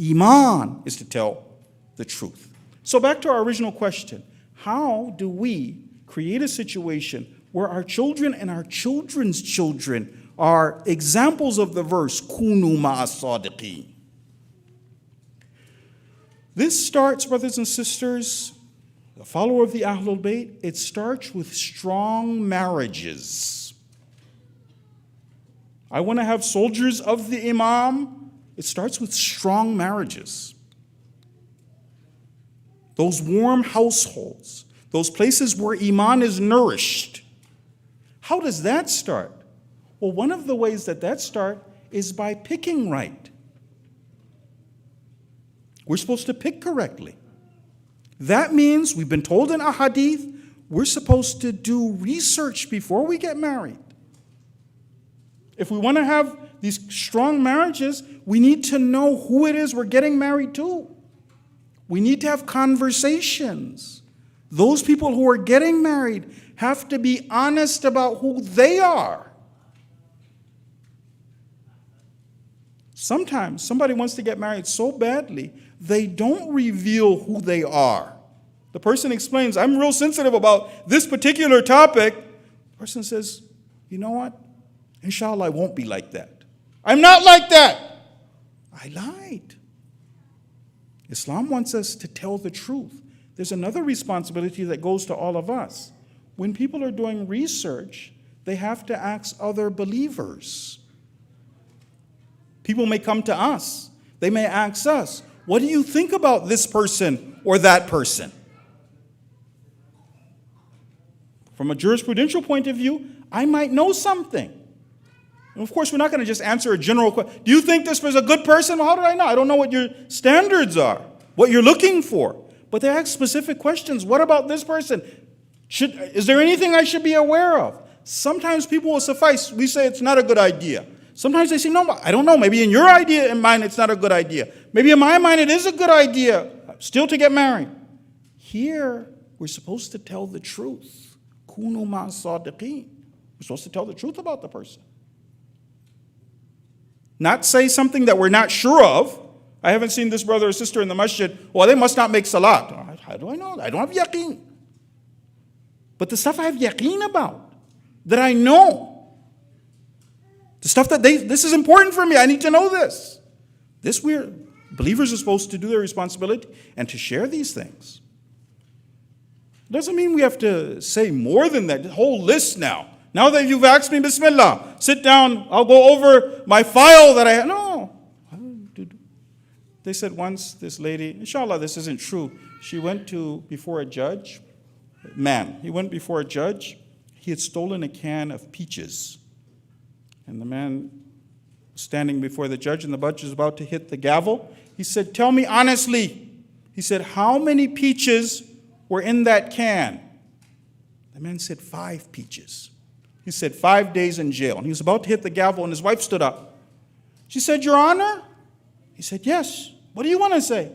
Iman is to tell the truth. So back to our original question. How do we create a situation where our children and our children's children are examples of the verse, Kunu ma'as sadiqeen? This starts, brothers and sisters, the a follower of the Ahlul Bayt, it starts with strong marriages. I want to have soldiers of the Imam. It starts with strong marriages. Those warm households, those places where Iman is nourished. How does that start? Well, one of the ways that starts is by picking right. We're supposed to pick correctly. That means we've been told in a hadith, we're supposed to do research before we get married. If we want to have these strong marriages, we need to know who it is we're getting married to. We need to have conversations. Those people who are getting married have to be honest about who they are. Sometimes somebody wants to get married so badly, they don't reveal who they are. The person explains, I'm real sensitive about this particular topic. The person says, you know what? Inshallah, I won't be like that. I'm not like that. I lied. Islam wants us to tell the truth. There's another responsibility that goes to all of us. When people are doing research, they have to ask other believers. People may come to us. They may ask us, what do you think about this person or that person? From a jurisprudential point of view, I might know something. And of course, we're not going to just answer a general question. Do you think this was a good person? Well, how did I know? I don't know what your standards are, what you're looking for. But they ask specific questions. What about this person? Is there anything I should be aware of? Sometimes people will suffice. We say it's not a good idea. Sometimes they say, no, I don't know. Maybe in your idea and mine, it's not a good idea. Maybe in my mind, it is a good idea still to get married. Here, we're supposed to tell the truth. Kunu ma sadiqeen. We're supposed to tell the truth about the person. Not say something that we're not sure of. I haven't seen this brother or sister in the masjid. Well, they must not make salat. How do I know? I don't have yaqeen. But the stuff I have yaqeen about, that I know, the stuff that this is important for me, I need to know this. Believers are supposed to do their responsibility and to share these things. It doesn't mean we have to say more than that, the whole list now. Now that you've asked me, Bismillah, sit down, I'll go over my file that I have. No. They said once, this lady, inshallah this isn't true, she went before a judge. He went before a judge. He had stolen a can of peaches. And the man was standing before the judge, and the judge was about to hit the gavel. He said, tell me honestly. He said, how many peaches were in that can? The man said, 5 peaches. He said, 5 days in jail. And he was about to hit the gavel, and his wife stood up. She said, Your Honor? He said, yes. What do you want to say?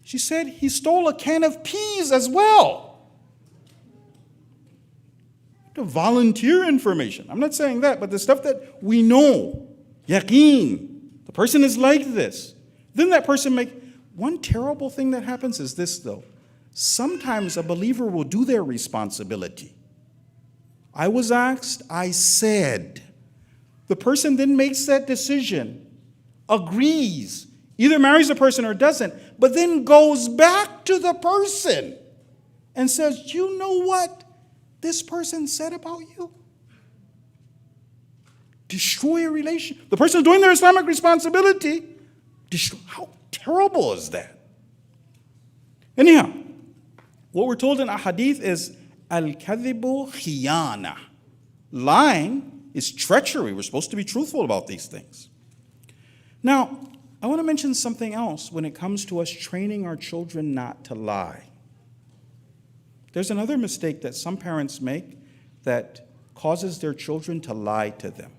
She said, he stole a can of peas as well. To volunteer information. I'm not saying that, but the stuff that we know, yaqeen, the person is like this. Then that person one terrible thing that happens is this though. Sometimes a believer will do their responsibility. I was asked, I said. The person then makes that decision, agrees, either marries the person or doesn't, but then goes back to the person and says, you know what this person said about you? Destroy a relation. The person is doing their Islamic responsibility. How terrible is that? Anyhow, what we're told in a hadith is al-kadhibu khiyana. Lying is treachery. We're supposed to be truthful about these things. Now, I want to mention something else when it comes to us training our children not to lie. There's another mistake that some parents make that causes their children to lie to them.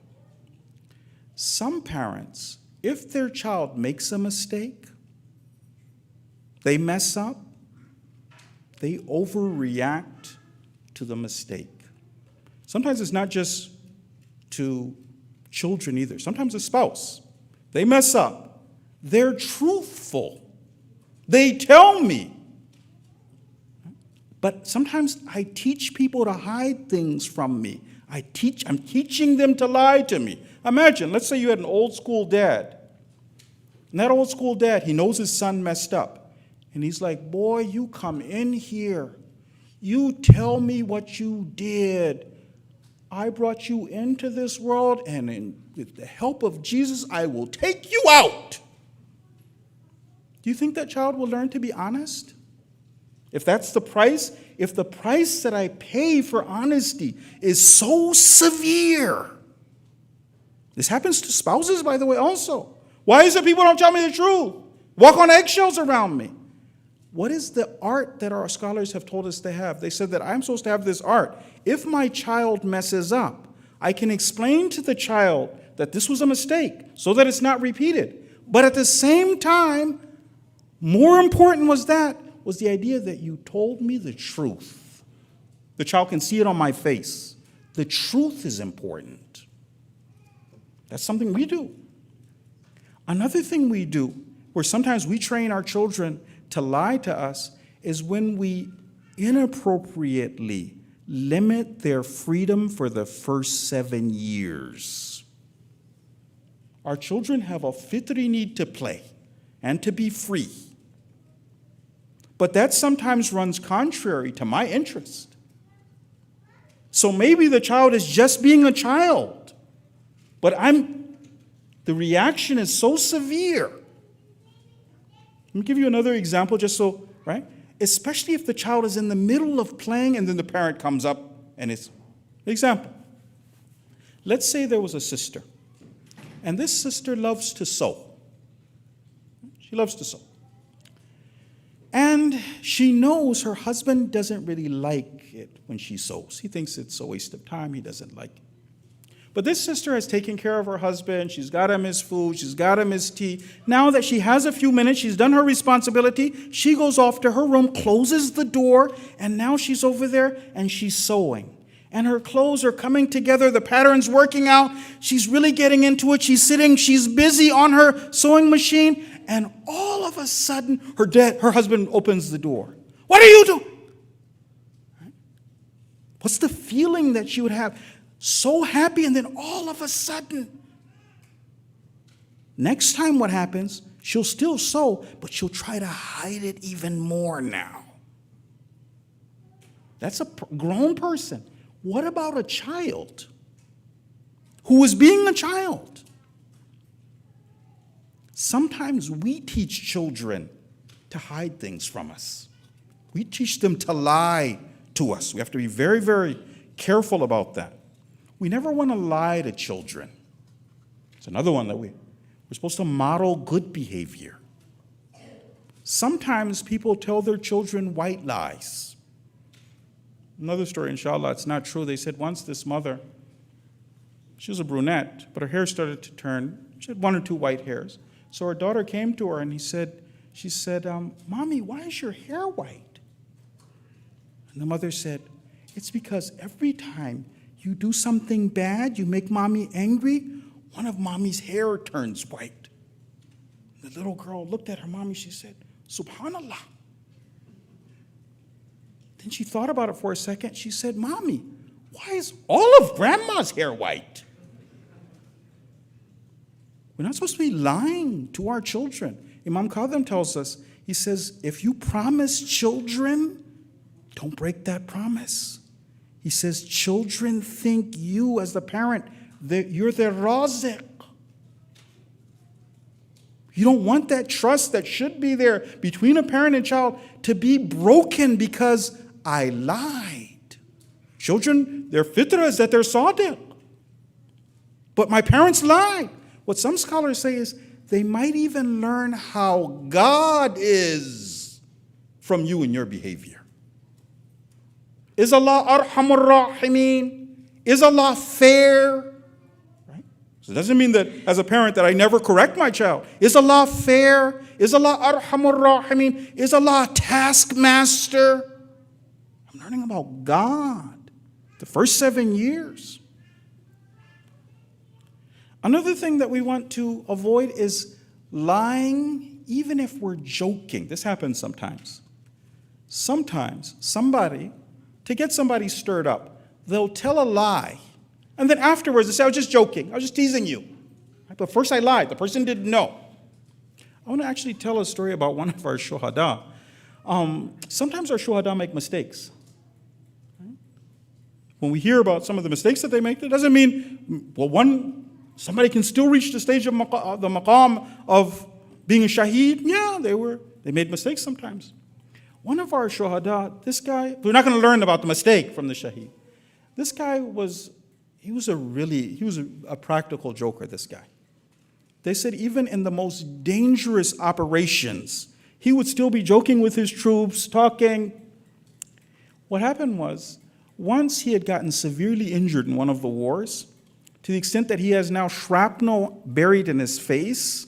Some parents, if their child makes a mistake, they mess up, they overreact to the mistake. Sometimes it's not just to children either. Sometimes a spouse. They mess up. They're truthful. They tell me. But sometimes I teach people to hide things from me. I'm teaching them to lie to me. Imagine, let's say you had an old school dad. And that old school dad, he knows his son messed up. And he's like, boy, you come in here. You tell me what you did. I brought you into this world, and with the help of Jesus, I will take you out. Do you think that child will learn to be honest? If that's the price, if the price that I pay for honesty is so severe. This happens to spouses, by the way, also. Why is it people don't tell me the truth? Walk on eggshells around me. What is the art that our scholars have told us to have? They said that I'm supposed to have this art. If my child messes up, I can explain to the child that this was a mistake so that it's not repeated. But at the same time, more important was the idea that you told me the truth. The child can see it on my face. The truth is important. That's something we do. Another thing we do, where sometimes we train our children to lie to us, is when we inappropriately limit their freedom for the first 7 years. Our children have a fitri need to play and to be free. But that sometimes runs contrary to my interest. So maybe the child is just being a child, but the reaction is so severe. Let me give you another example just so, right? Especially if the child is in the middle of playing and then the parent comes up and it's, example. Let's say there was a sister, and this sister loves to sew. She loves to sew. And she knows her husband doesn't really like it when she sews. He thinks it's a waste of time. He doesn't like it. But this sister has taken care of her husband. She's got him his food. She's got him his tea. Now that she has a few minutes, she's done her responsibility. She goes off to her room, closes the door, and now she's over there and she's sewing. And her clothes are coming together. The pattern's working out. She's really getting into it. She's sitting. She's busy on her sewing machine. And all of a sudden, her husband opens the door. What are you doing? What's the feeling that she would have? So happy, and then all of a sudden, next time what happens, she'll still sew, but she'll try to hide it even more now. That's a grown person. What about a child who is being a child? Sometimes we teach children to hide things from us. We teach them to lie to us. We have to be very, very careful about that. We never want to lie to children. It's another one that we're supposed to model good behavior. Sometimes people tell their children white lies. Another story, inshallah, it's not true. They said once this mother, she was a brunette, but her hair started to turn. She had 1 or 2 white hairs. So her daughter came to her and she said, Mommy, why is your hair white? And the mother said, it's because every time you do something bad, you make Mommy angry, one of Mommy's hair turns white. The little girl looked at her mommy, she said, Subhanallah. Then she thought about it for a second. She said, Mommy, why is all of Grandma's hair white? We're not supposed to be lying to our children. Imam Kadhim tells us, he says, if you promise children, don't break that promise. He says, children think you, as the parent, that you're their raziq. You don't want that trust that should be there between a parent and child to be broken because I lied. Children, their fitrah is that they're sadiq. But my parents lied. What some scholars say is they might even learn how God is from you and your behavior. Is Allah arhamur rahimeen? Is Allah fair? Right? So it doesn't mean that as a parent that I never correct my child. Is Allah fair? Is Allah arhamur rahimeen? Is Allah a taskmaster? I'm learning about God the first 7 years. Another thing that we want to avoid is lying, even if we're joking. This happens sometimes. Sometimes somebody, to get somebody stirred up, they'll tell a lie. And then afterwards they say, I was just joking. I was just teasing you. But first I lied. The person didn't know. I want to actually tell a story about one of our shuhada. Sometimes our shuhada make mistakes. When we hear about some of the mistakes that they make, that doesn't mean, well, somebody can still reach the stage of the maqam of being a shaheed. Yeah, they made mistakes sometimes. One of our shuhada, this guy, we're not going to learn about the mistake from the shaheed. This guy was a practical joker, this guy. They said even in the most dangerous operations, he would still be joking with his troops, talking. What happened was, once he had gotten severely injured in one of the wars, to the extent that he has now shrapnel buried in his face,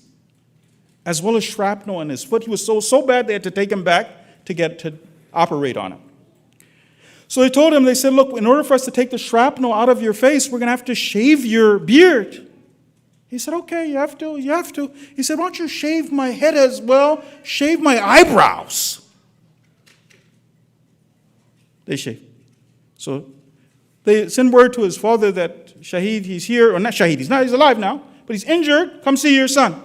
as well as shrapnel in his foot. He was so bad they had to take him back to operate on him. So they said, look, in order for us to take the shrapnel out of your face, we're going to have to shave your beard. He said, okay, you have to. He said, why don't you shave my head as well? Shave my eyebrows. They shaved. So they send word to his father that Shaheed, he's here, or not Shaheed, he's alive now, but he's injured, come see your son.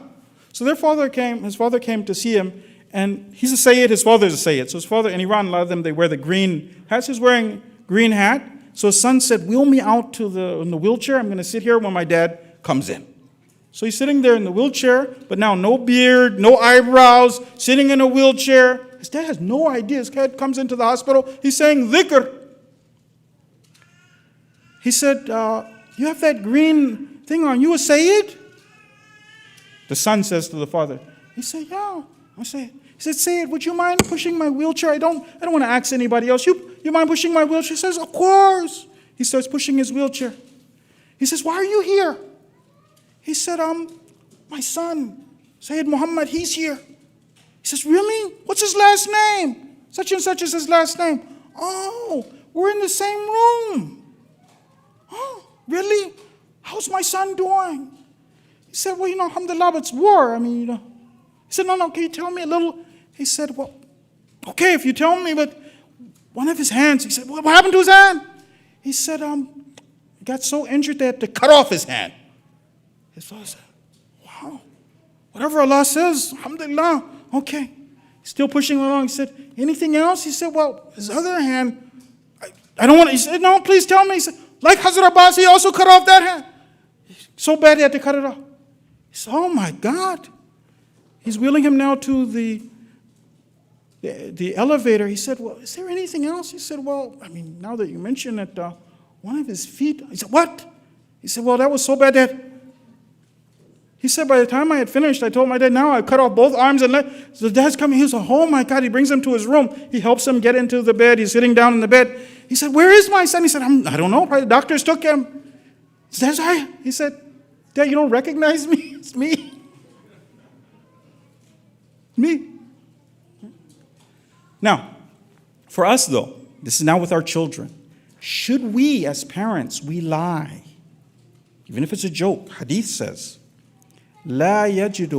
So his father came to see him, and he's a Sayyid, his father's a Sayyid. So his father, in Iran, a lot of them, they wear the green hats. He's wearing green hat. So his son said, wheel me out in the wheelchair. I'm going to sit here when my dad comes in. So he's sitting there in the wheelchair, but now no beard, no eyebrows, sitting in a wheelchair. His dad has no idea. His dad comes into the hospital. He's saying dhikr. He said, you have that green thing on. You a Sayyid? The son says to the father, he said, yeah, I'm a Sayyid. He said, Sayyid, would you mind pushing my wheelchair? I don't want to ask anybody else. You mind pushing my wheelchair? He says, of course. He starts pushing his wheelchair. He says, why are you here? He said, my son, Sayyid Muhammad, he's here. He says, really? What's his last name? Such and such is his last name. Oh, we're in the same room. Oh, really? How's my son doing? He said, well, alhamdulillah, it's war. He said, no, can you tell me a little? He said, well, okay, if you tell me, but one of his hands, he said, what happened to his hand? He said, he got so injured they had to cut off his hand. His father said, wow, whatever Allah says, alhamdulillah, okay. Still pushing along. He said, anything else? He said, well, his other hand, I don't want to. He said, no, please tell me. He said, like Hazrat Abbas, he also cut off that hand. So bad he had to cut it off. He said, oh my God. He's wheeling him now to the elevator. He said, well, is there anything else? He said, well, now that you mention it, one of his feet. He said, what? He said, well, that was so bad that. He said, by the time I had finished, I told my dad, now I cut off both arms and legs. So the dad's coming. He said, oh my God. He brings him to his room. He helps him get into the bed. He's sitting down in the bed. He said, where is my son? He said, I don't know. Probably the doctors took him. He said, Dad, you don't recognize me? It's me. Me. Now, for us though, this is now with our children. Should we as parents, we lie? Even if it's a joke. Hadith says, لا يجد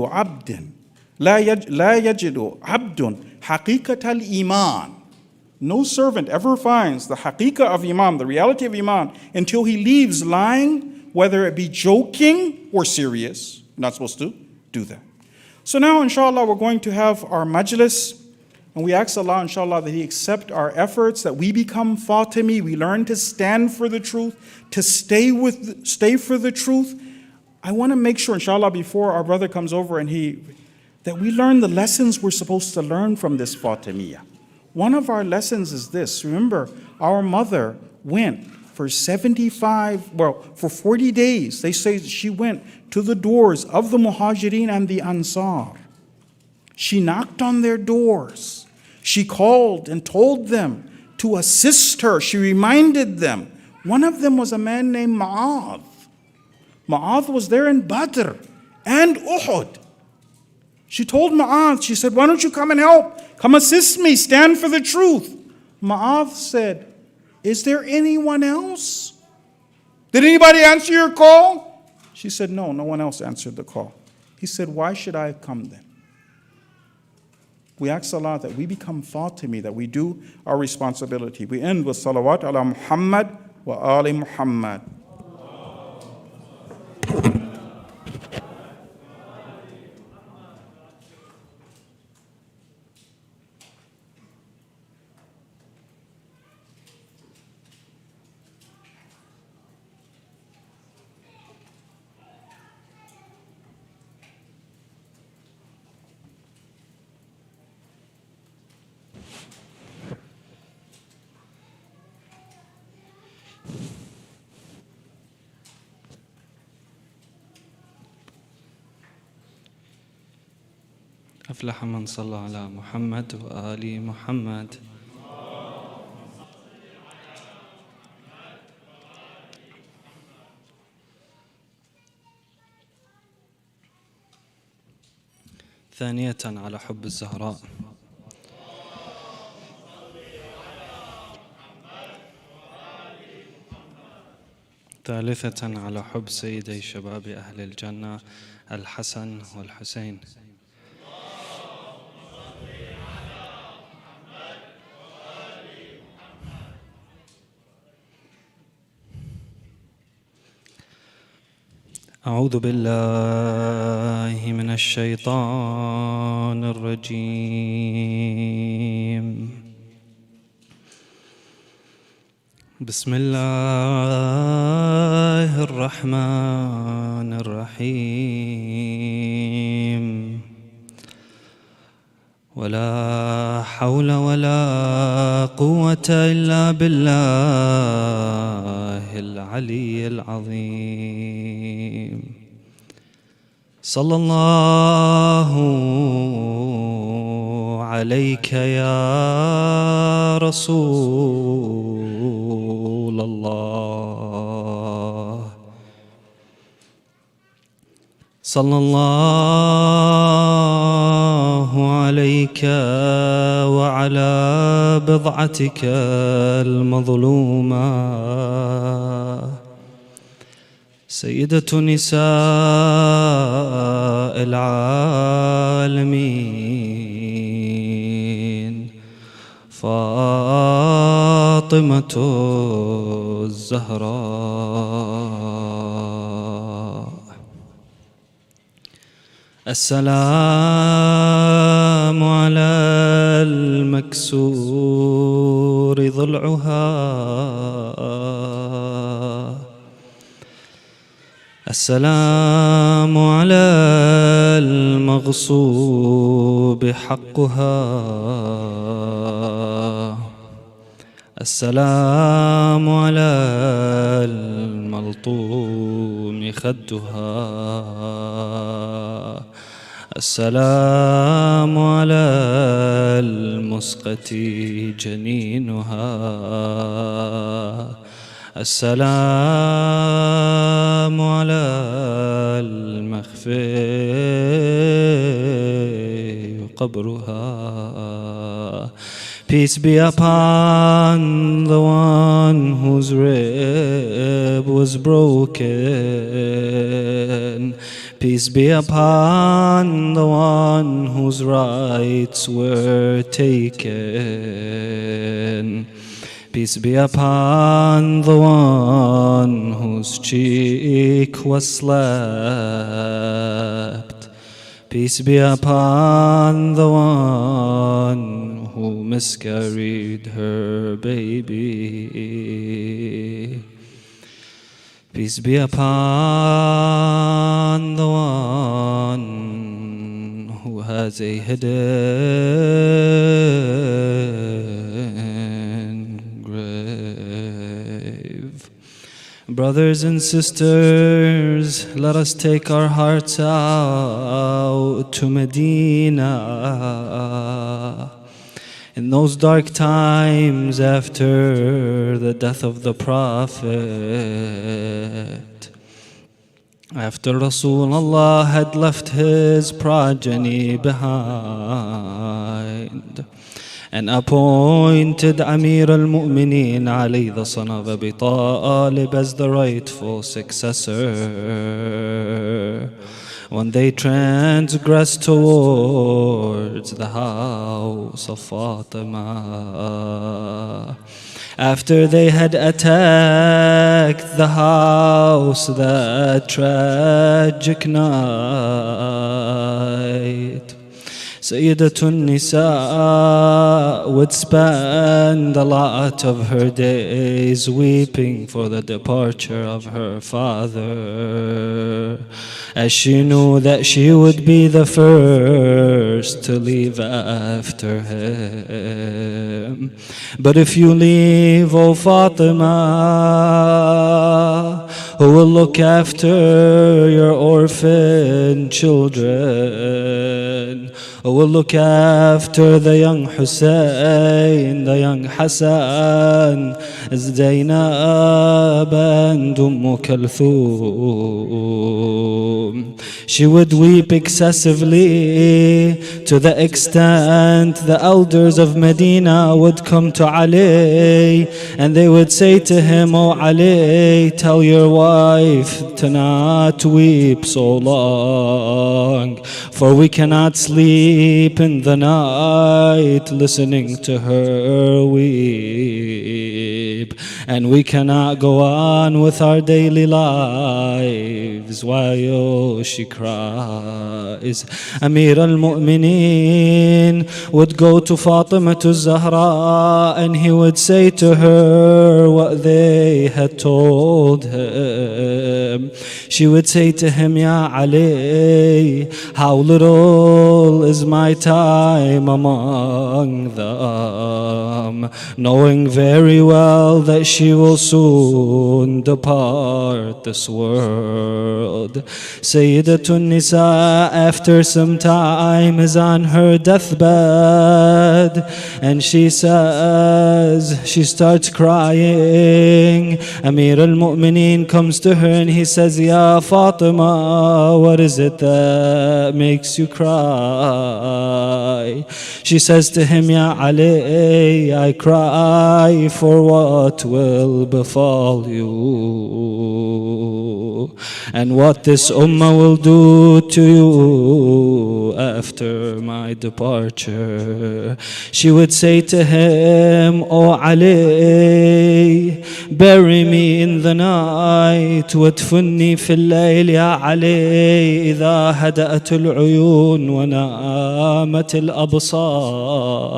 عبد حقيقة الإيمان. No servant ever finds the haqiqah of Iman, the reality of Iman, until he leaves lying, whether it be joking or serious. You're not supposed to do that. So now, inshallah, we're going to have our majlis, and we ask Allah, inshallah, that He accept our efforts, that we become Fatimi, we learn to stand for the truth, to stay for the truth. I want to make sure, inshallah, before our brother comes over that we learn the lessons we're supposed to learn from this Fatimiyya. One of our lessons is this. Remember, our mother went for 40 days. They say she went to the doors of the Muhajirin and the Ansar. She knocked on their doors. She called and told them to assist her. She reminded them. One of them was a man named Ma'adh. Ma'adh was there in Badr and Uhud. She told Ma'adh, she said, why don't you come and help? Come assist me, stand for the truth. Ma'adh said, is there anyone else? Did anybody answer your call? She said, no one else answered the call. He said, why should I come then? We ask Allah that we become Fatimi, that we do our responsibility. We end with salawat ala Muhammad wa ali Muhammad. أفلح من صلى على محمد وآل محمد. ثانية على حب الزهراء. ثالثة على حب سيدي شباب أهل الجنة الحسن والحسين. أعوذ بالله من الشيطان الرجيم. بسم الله الرحمن الرحيم. ولا حول ولا قوة إلا بالله العلي العظيم. صلى الله عليك يا رسول الله. صلى الله عليك وعلى بضعتك المظلومة سيدة نساء العالمين فاطمة الزهراء. السلام على المكسور ضلعها. السلام على المغصوب حقها. السلام على الملطوم خدها. السلام على المسقط جنينها. السلام على المخفي قبرها. Peace be upon the one whose rib was broken. Peace be upon the one whose rights were taken. Peace be upon the one whose cheek was slapped. Peace be upon the one who miscarried her baby. Peace be upon the one who has a hidden grave. Brothers and sisters, let us take our hearts out to Medina. In those dark times after the death of the Prophet, after Rasulullah had left his progeny behind and appointed Amir al-Mu'mineen Ali, the son of Abi Talib, as the rightful successor, when they transgressed towards the house of Fatima, after they had attacked the house that tragic night, Sayyidatun Nisa would spend a lot of her days weeping for the departure of her father, as she knew that she would be the first to leave after him. But if you leave, O Fatima, who will look after your orphan children, who will look after the young Hussein, the young Hassan, Zainab and Kulthum. She would weep excessively to the extent the elders of Medina would come to Ali and they would say to him, "Oh Ali, tell your wife to not weep so long, for we cannot sleep in the night listening to her weep, and we cannot go on with our daily lives while she cries." Amir al-Mu'mineen would go to Fatima to Zahra and he would say to her what they had told him. She would say to him, "Ya Ali, how little is my time among them, knowing very well that she will soon depart this world." Sayyidatun Nisa, after some time, is on her deathbed and she says, she starts crying. Amir al-Mu'mineen comes to her and he says, "Ya Fatima, what is it that makes you cry?" She says to him, "Ya Ali, I cry for what will befall you and what this ummah will do to you after my departure." She would say to him, "Oh Ali, bury me in the night وادفني في الليل يا علي إذا هدأت العيون ونامت الأبصار.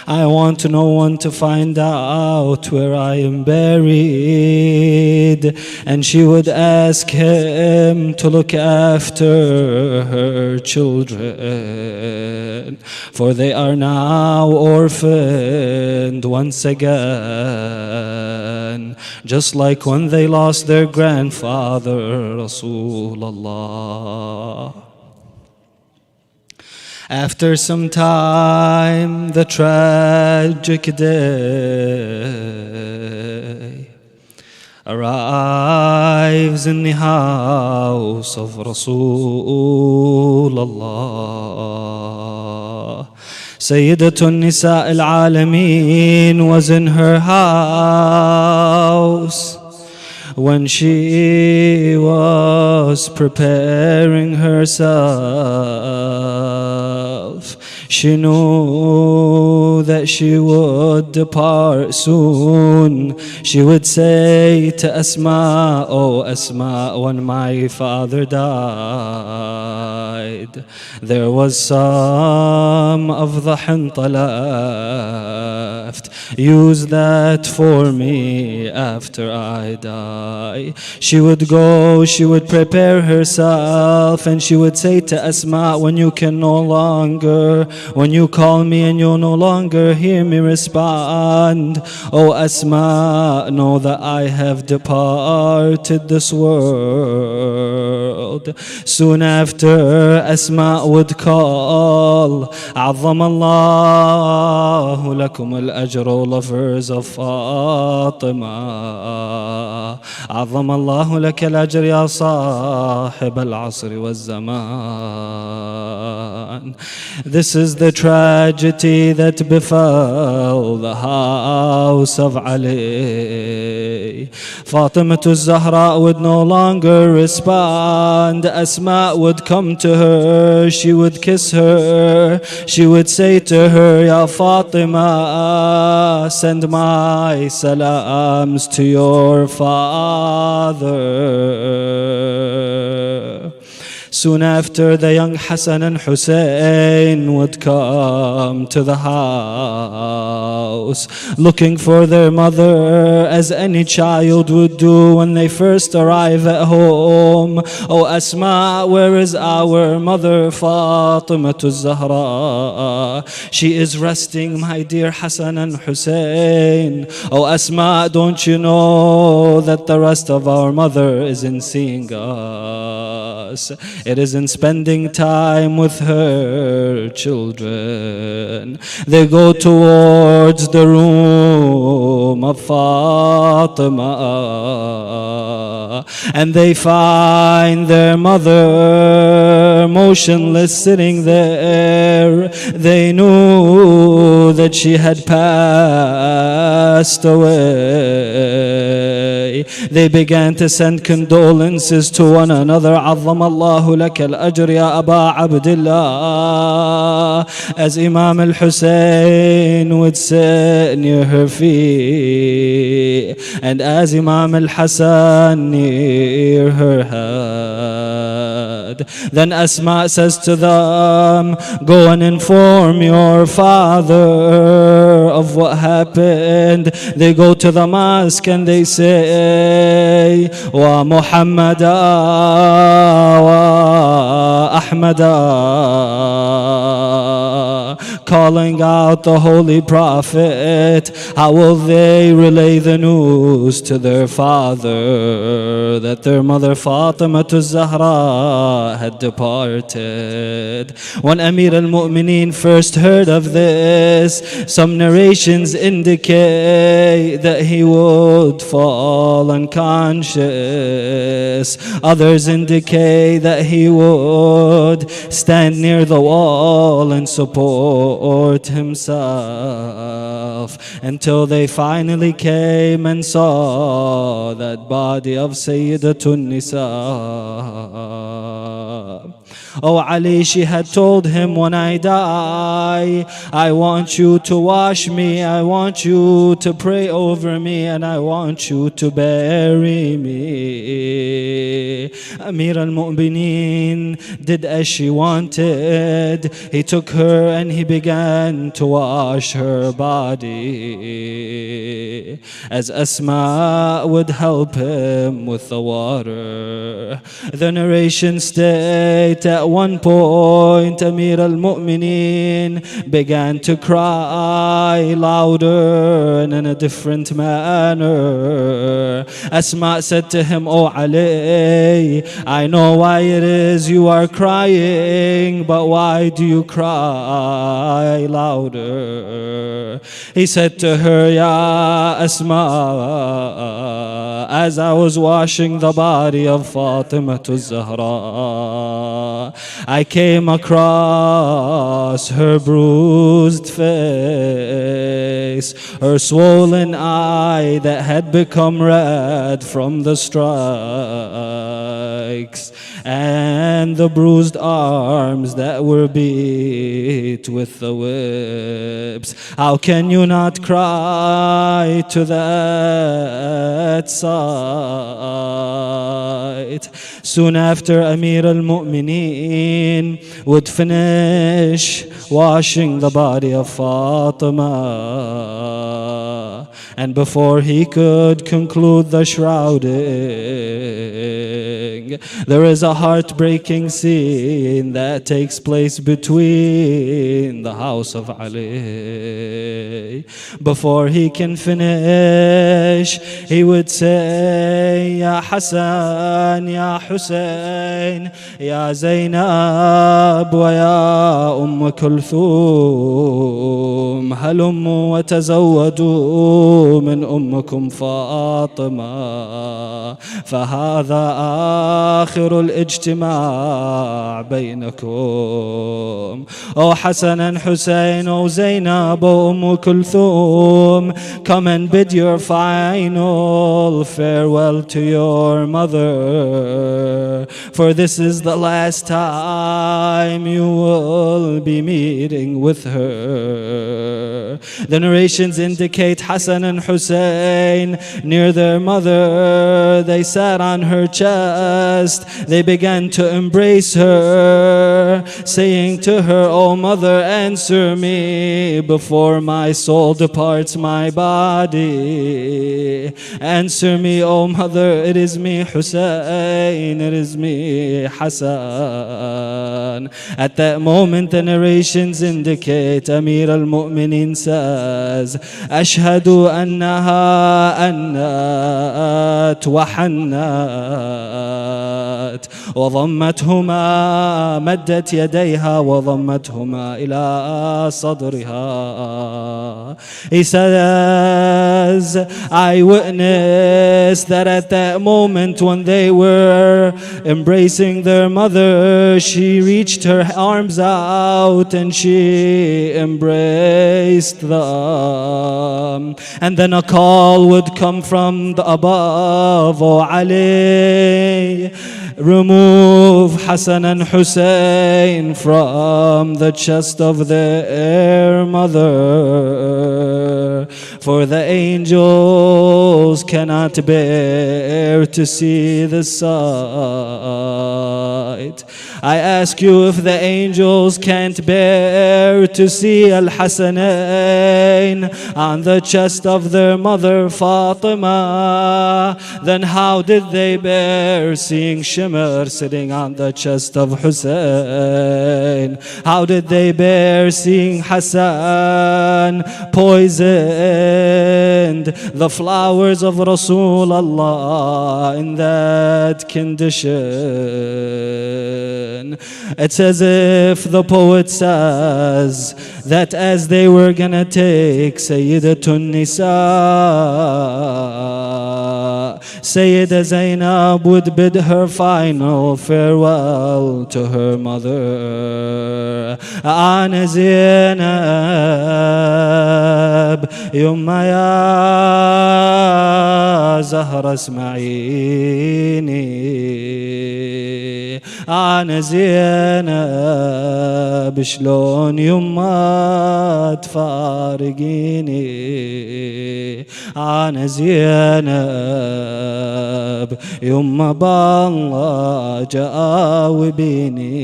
I want no one to find out where I am buried." And she would ask him to look after her children, for they are now orphaned once again, just like when they lost their grandfather, Rasulullah. After some time, the tragic day arrives in the house of Rasulullah. Sayyidatun Nisa al-Alameen was in her house when she was preparing herself. She knew that she would depart soon. She would say to Asma, "Oh Asma, when my father died, there was some of the hinta left. Use that for me after I die." She would go, she would prepare herself, and she would say to Asma, "When you can no longer, when you call me and you no longer hear me respond, oh Asma, know that I have departed this world." Soon after, Asma would call, "عظم الله لكم الأجر," lovers of Fatima. عظم الله لك الأجر يا صاحب العصر والزمان. This is the tragedy that befell the house of Ali. Fatima Zahra would no longer respond. Asma would come to her, she would kiss her, she would say to her, "Ya Fatima, send my salams to your father." Soon after, the young Hassan and Hussein would come to the house, looking for their mother, as any child would do when they first arrive at home. Oh Asma, where is our mother Fatima Zahra? She is resting, my dear Hassan and Hussein. Oh Asma, don't you know that the rest of our mother is in seeing us? It is in spending time with her children. They go towards the room of Fatima, and they find their mother motionless sitting there. They knew that she had passed away. They began to send condolences to one another. عظم الله لك الأجر يا أبا عبد الله. As Imam al-Hussein would sit near her feet, and as Imam al-Hassan near her head. Then Asma says to them, go and inform your father of what happened. They go to the mosque and they say, wa Muhammada wa Ahmada, calling out the Holy Prophet. How will they relay the news to their father that their mother Fatima Zahra had departed? When Amir al-Mu'mineen first heard of this, some narrations indicate that he would fall unconscious. Others indicate that he would stand near the wall and support himself, until they finally came and saw that body of Sayyidatun Nisa. Oh Ali, she had told him, when I die, I want you to wash me, I want you to pray over me, and I want you to bury me. Amir al-Mu'mineen did as she wanted. He took her and he began to wash her body, as Asma would help him with the water. The narration state at one point Amir al-Mu'mineen began to cry louder and in a different manner. Asma said to him, oh Ali, I know why it is you are crying, but why do you cry louder? He said to her, Ya Asma, as I was washing the body of Fatima Zahra, I came across her bruised face, her swollen eye that had become red from the strikes, and the bruised arms that were beat with the whips. How can you not cry to that sight? Soon after, Amir al-Mu'mineen would finish washing the body of Fatima, and before he could conclude the shrouding, there is a heartbreaking scene that takes place between the house of Ali. Before he can finish, he would say, Ya Hassan, Ya Hussein, Ya Zainab, wa ya Kulthum, halummu wa tazawwadu min ummakum Fatima, فهذا آخر الاجتماع بينكم. Oh Hassan and Hussein, oh Zainab, oh Kulthum, come and bid your final farewell to your mother, for this is the last time you will be meeting with her. The narrations indicate Hassan and Hussein near their mother. They sat on her chest fast, they began to embrace her, saying to her, "O mother, answer me before my soul departs my body. Answer me, O mother, it is me, Hussein, it is me, Hassan." At that moment, the narrations indicate Amir al-Mu'minin says, "Ashhadu annaha annat wa hannat wa dhammathuma maddat yadayha wa dhammathuma ila sadriha." He says, "I witnessed that at that moment when they were embracing their mother, she reached her arms out and she embraced them. And then a call would come from the above, 'O Ali, remove Hassan and Hussein from the chest of their mother, for the angels cannot bear to see the sight.' I ask you, if the angels can't bear to see Al-Hasanain on the chest of their mother Fatima, then how did they bear seeing Shimr sitting on the chest of Hussein? How did they bear seeing Hassan poisoned, the flowers of Rasulullah in that condition?" It's as if the poet says that as they were gonna take Sayyidatun Nisa, Sayyida Zainab would bid her final farewell to her mother. "Ana Zainab, Yumma ya Zahra isma'ini. أنا زينب شلون يما تفارقيني. أنا زينب يما بالله جاوبيني.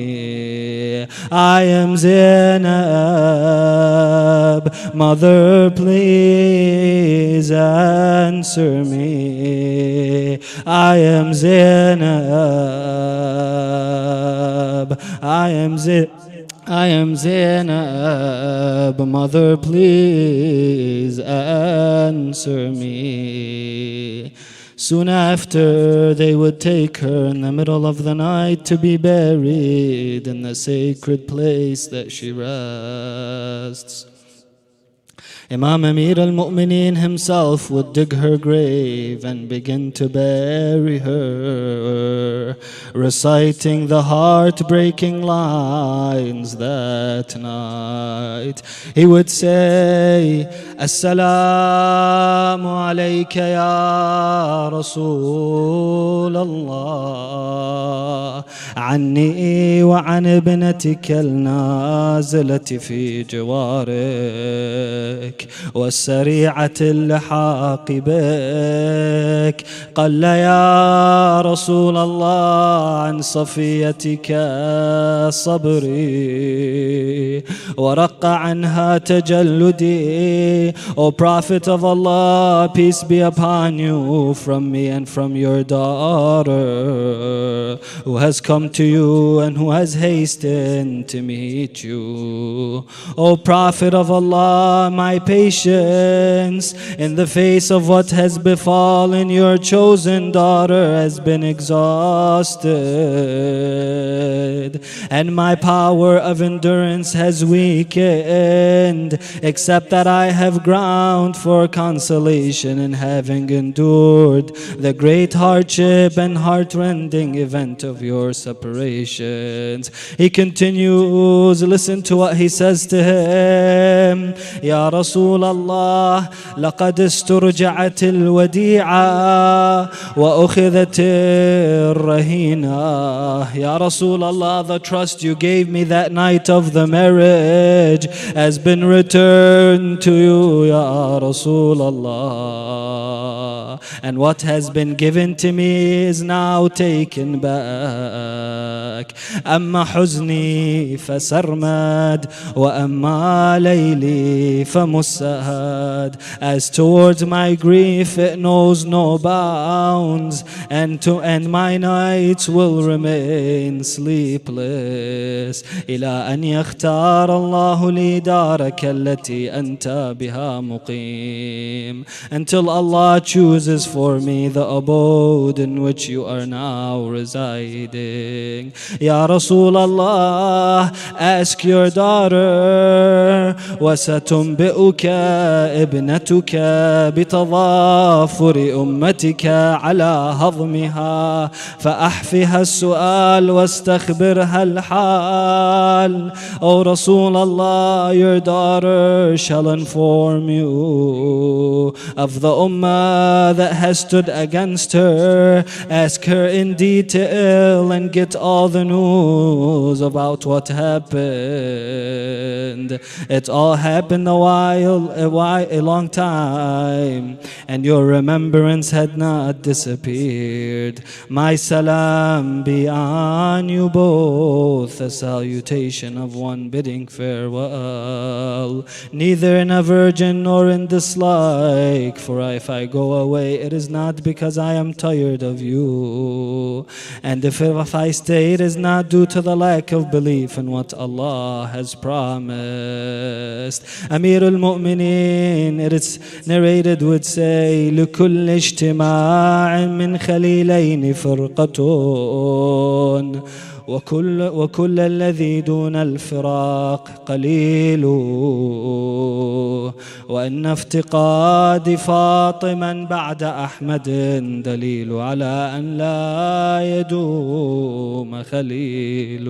I am Zainab, mother please answer me. I am Zainab, I am Zainab, mother please answer me. Soon after, they would take her in the middle of the night to be buried in the sacred place that she rests. Imam Amir al-Mu'mineen himself would dig her grave and begin to bury her, reciting the heartbreaking lines that night. He would say, "Assalamu alayka ya Rasul Allah, anni wa an ibnatika al-nazilati fi jiwarik, والسريعة اللحاق بك. قل يا رسول الله عن صفيتك صبري ورق عنها تجلدي." O Prophet of Allah, peace be upon you, from me and from your daughter who has come to you and who has hastened to meet you. O Prophet of Allah, my patience in the face of what has befallen your chosen daughter has been exhausted, and my power of endurance has weakened, except that I have ground for consolation in having endured the great hardship and heartrending event of your separations. He continues, listen to what he says to him. يا رسول الله لقد استرجعت الوديعة وأخذت الرهينة. Ya Rasulullah, the trust you gave me that night of the marriage has been returned to you, Ya Rasulullah. And what has been given to me is now taken back. أما حزني فسرمد وأما ليلي فمسهد. As towards my grief it knows no bounds, and my nights will remain sleepless إلى أن يختار الله لي دارك التي أنت بها مقيم. Until Allah chooses for me the abode in which you are now residing. Ya Rasulullah, ask your daughter, وستنبئك ابنتك بتضافر أمتك على هضمها فأحفها السؤال واستخبرها الحال. O Rasulullah, your daughter shall inform you of the ummah that has stood against her. Ask her in detail and get all the news about what happened. It all happened a long time, and your remembrance had not disappeared. My salam be on you both, a salutation of one bidding farewell, neither in a virgin nor in dislike. For if I go away, it is not because I am tired of you, and if I stay, it is not due to the lack of belief in what Allah has promised. Amir al-Mu'mineen, it is narrated, would say, لكل اجتماع من خليلين فرقة وكل الذي دون الفراق قليل. وأن افتقاد فاطمة بعد أحمد دليل على أن لا يدوم خليل.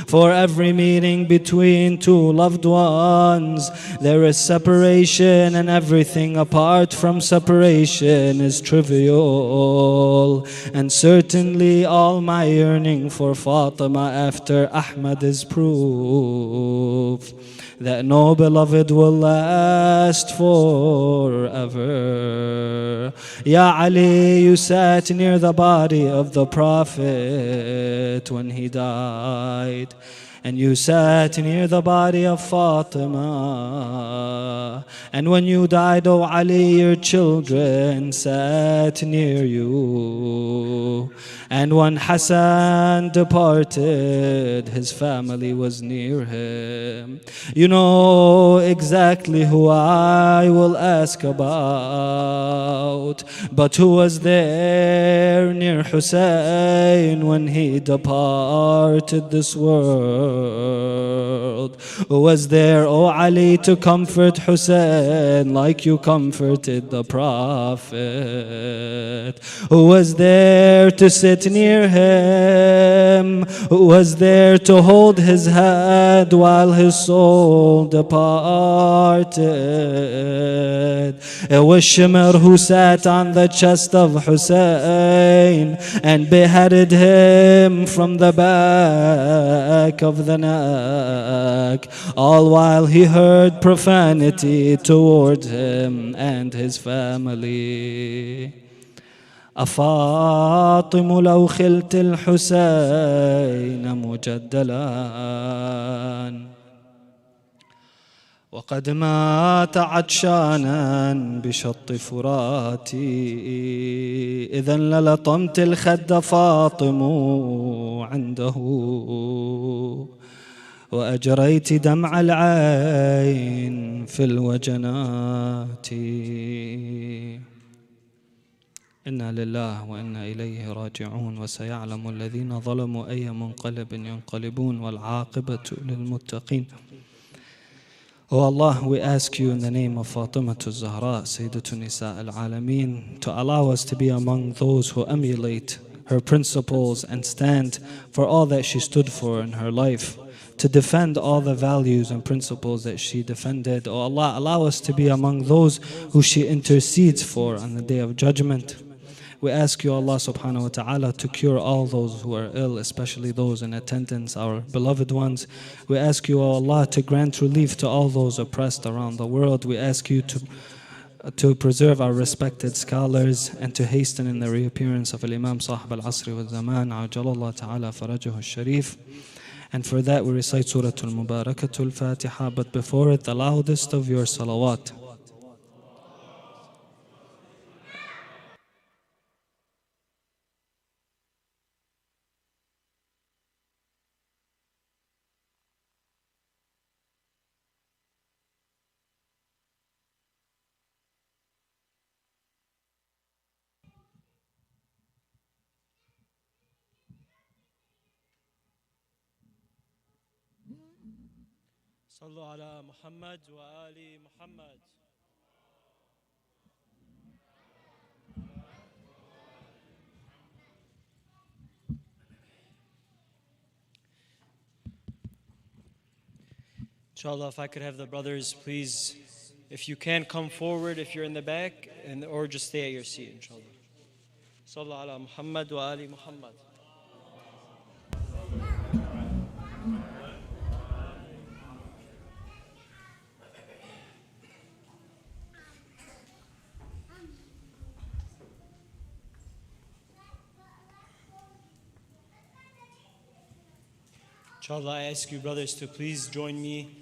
For every meeting between two loved ones, there is separation, and everything apart from separation is trivial. And certainly all my yearning for Fatima after Ahmad is proof that no beloved will last forever. Ya Ali, you sat near the body of the Prophet when he died, and you sat near the body of Fatima. And when you died, O Ali, your children sat near you. And when Hassan departed, his family was near him. You know exactly who I will ask about. But who was there near Hussein when he departed this world? Who was there, O Ali, to comfort Hussein like you comforted the Prophet? Who was there to sit near him? Who was there to hold his hand while his soul departed? It was Shimr who sat on the chest of Hussein and beheaded him from the back of the neck, all while he heard profanity towards him and his family. أفاطم لو خلت الحسين مجدلا وقد مات عطشانا بشط فراتي إذا للطمت الخد فاطم عنده وأجريت دمع العين في الوجنات. إنا لله وإنا إليه راجعون وسيعلم الذين ظلموا أي منقلب ينقلبون والعاقبة للمتقين. Oh Allah, we ask you in the name of Fatima Zahra, Sayyidatun Nisa al-Alameen, to allow us to be among those who emulate her principles and stand for all that she stood for in her life, to defend all the values and principles that she defended. Oh Allah, allow us to be among those who she intercedes for on the Day of Judgment. We ask you, Allah subhanahu wa ta'ala, to cure all those who are ill, especially those in attendance, our beloved ones. We ask you, Allah, to grant relief to all those oppressed around the world. We ask you to to preserve our respected scholars and to hasten in the reappearance of Imam Sahib al-Asri wal-Zaman, Ajalallah ta'ala farajahu al-Sharif. And for that we recite Surah Al-Mubarakatul Fatiha, but before it the loudest of your salawat. صلوا على محمد وآل محمد. Inshallah, if I could have the brothers, please, if you can, come forward if you're in the back, or just stay at your seat, inshallah. Sallu ala Muhammad wa ali Muhammad. Inshallah, I ask you brothers to please join me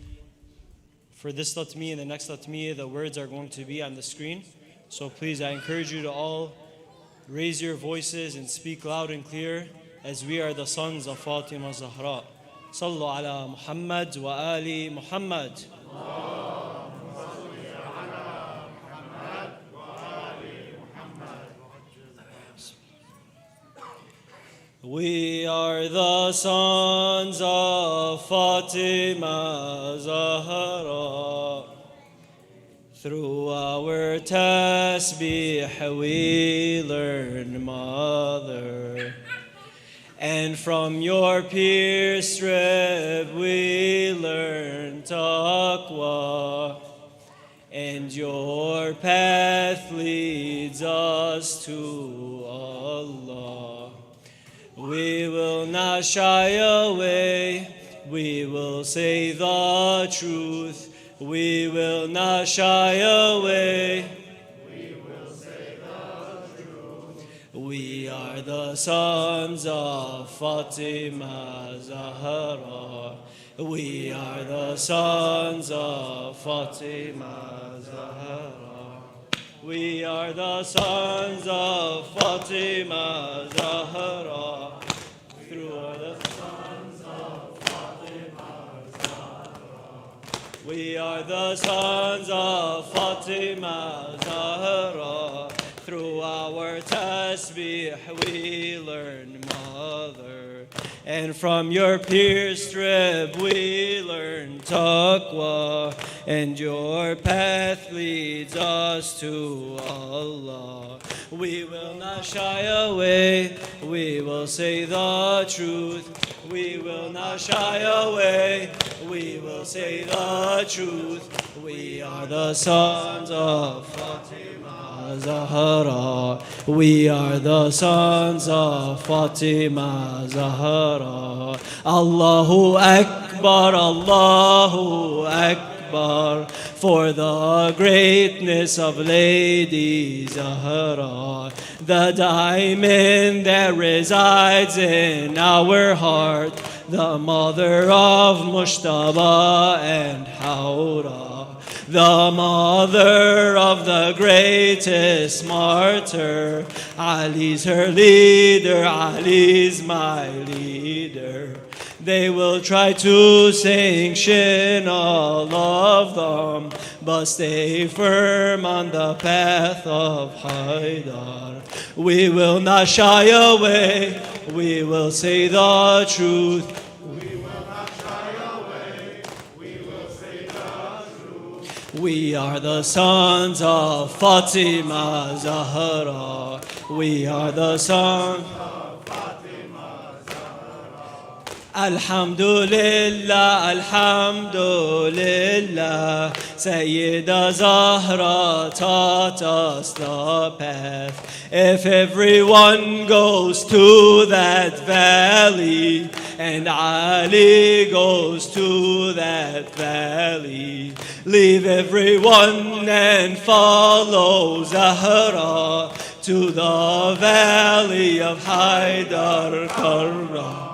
for this Latmiya and the next Latmiya. The words are going to be on the screen. So please, I encourage you to all raise your voices and speak loud and clear as we are the sons of Fatima Zahra. Sallu ala Muhammad wa ali Muhammad. We are the sons of Fatima Zahra. Through our tasbih we learn, Mother. And from your pierced rib we learn taqwa. And your path leads us to Allah. We will not shy away, we will say the truth. We will not shy away, we will say the truth. We are the sons of Fatima Zahra. We are the sons of Fatima Zahra. We are the sons of Fatima Zahra. Through the sons of Fatima Zahra. We are the sons of Fatima Zahra. Through our tasbih we learn, Mother. And from your pierced rib we learn taqwa. And your path leads us to Allah. We will not shy away, we will say the truth. We will not shy away, we will say the truth. We are the sons of Fatima Zahra. We are the sons of Fatima Zahra. Allahu Akbar, Allahu Akbar, for the greatness of Lady Zahra, the diamond that resides in our heart, the mother of Mushtaba and Hawra, the mother of the greatest martyr. Ali's her leader, Ali's my leader. They will try to sanction all of them, but stay firm on the path of Haidar. We will not shy away, we will say the truth. We will not shy away, we will say the truth. We are the sons of Fatima Zahra. We are the sons of Fatima Zahra. Alhamdulillah, Alhamdulillah, Sayyida Zahra taught us the path. If everyone goes to that valley, and Ali goes to that valley, leave everyone and follow Zahra to the valley of Haidar Karra.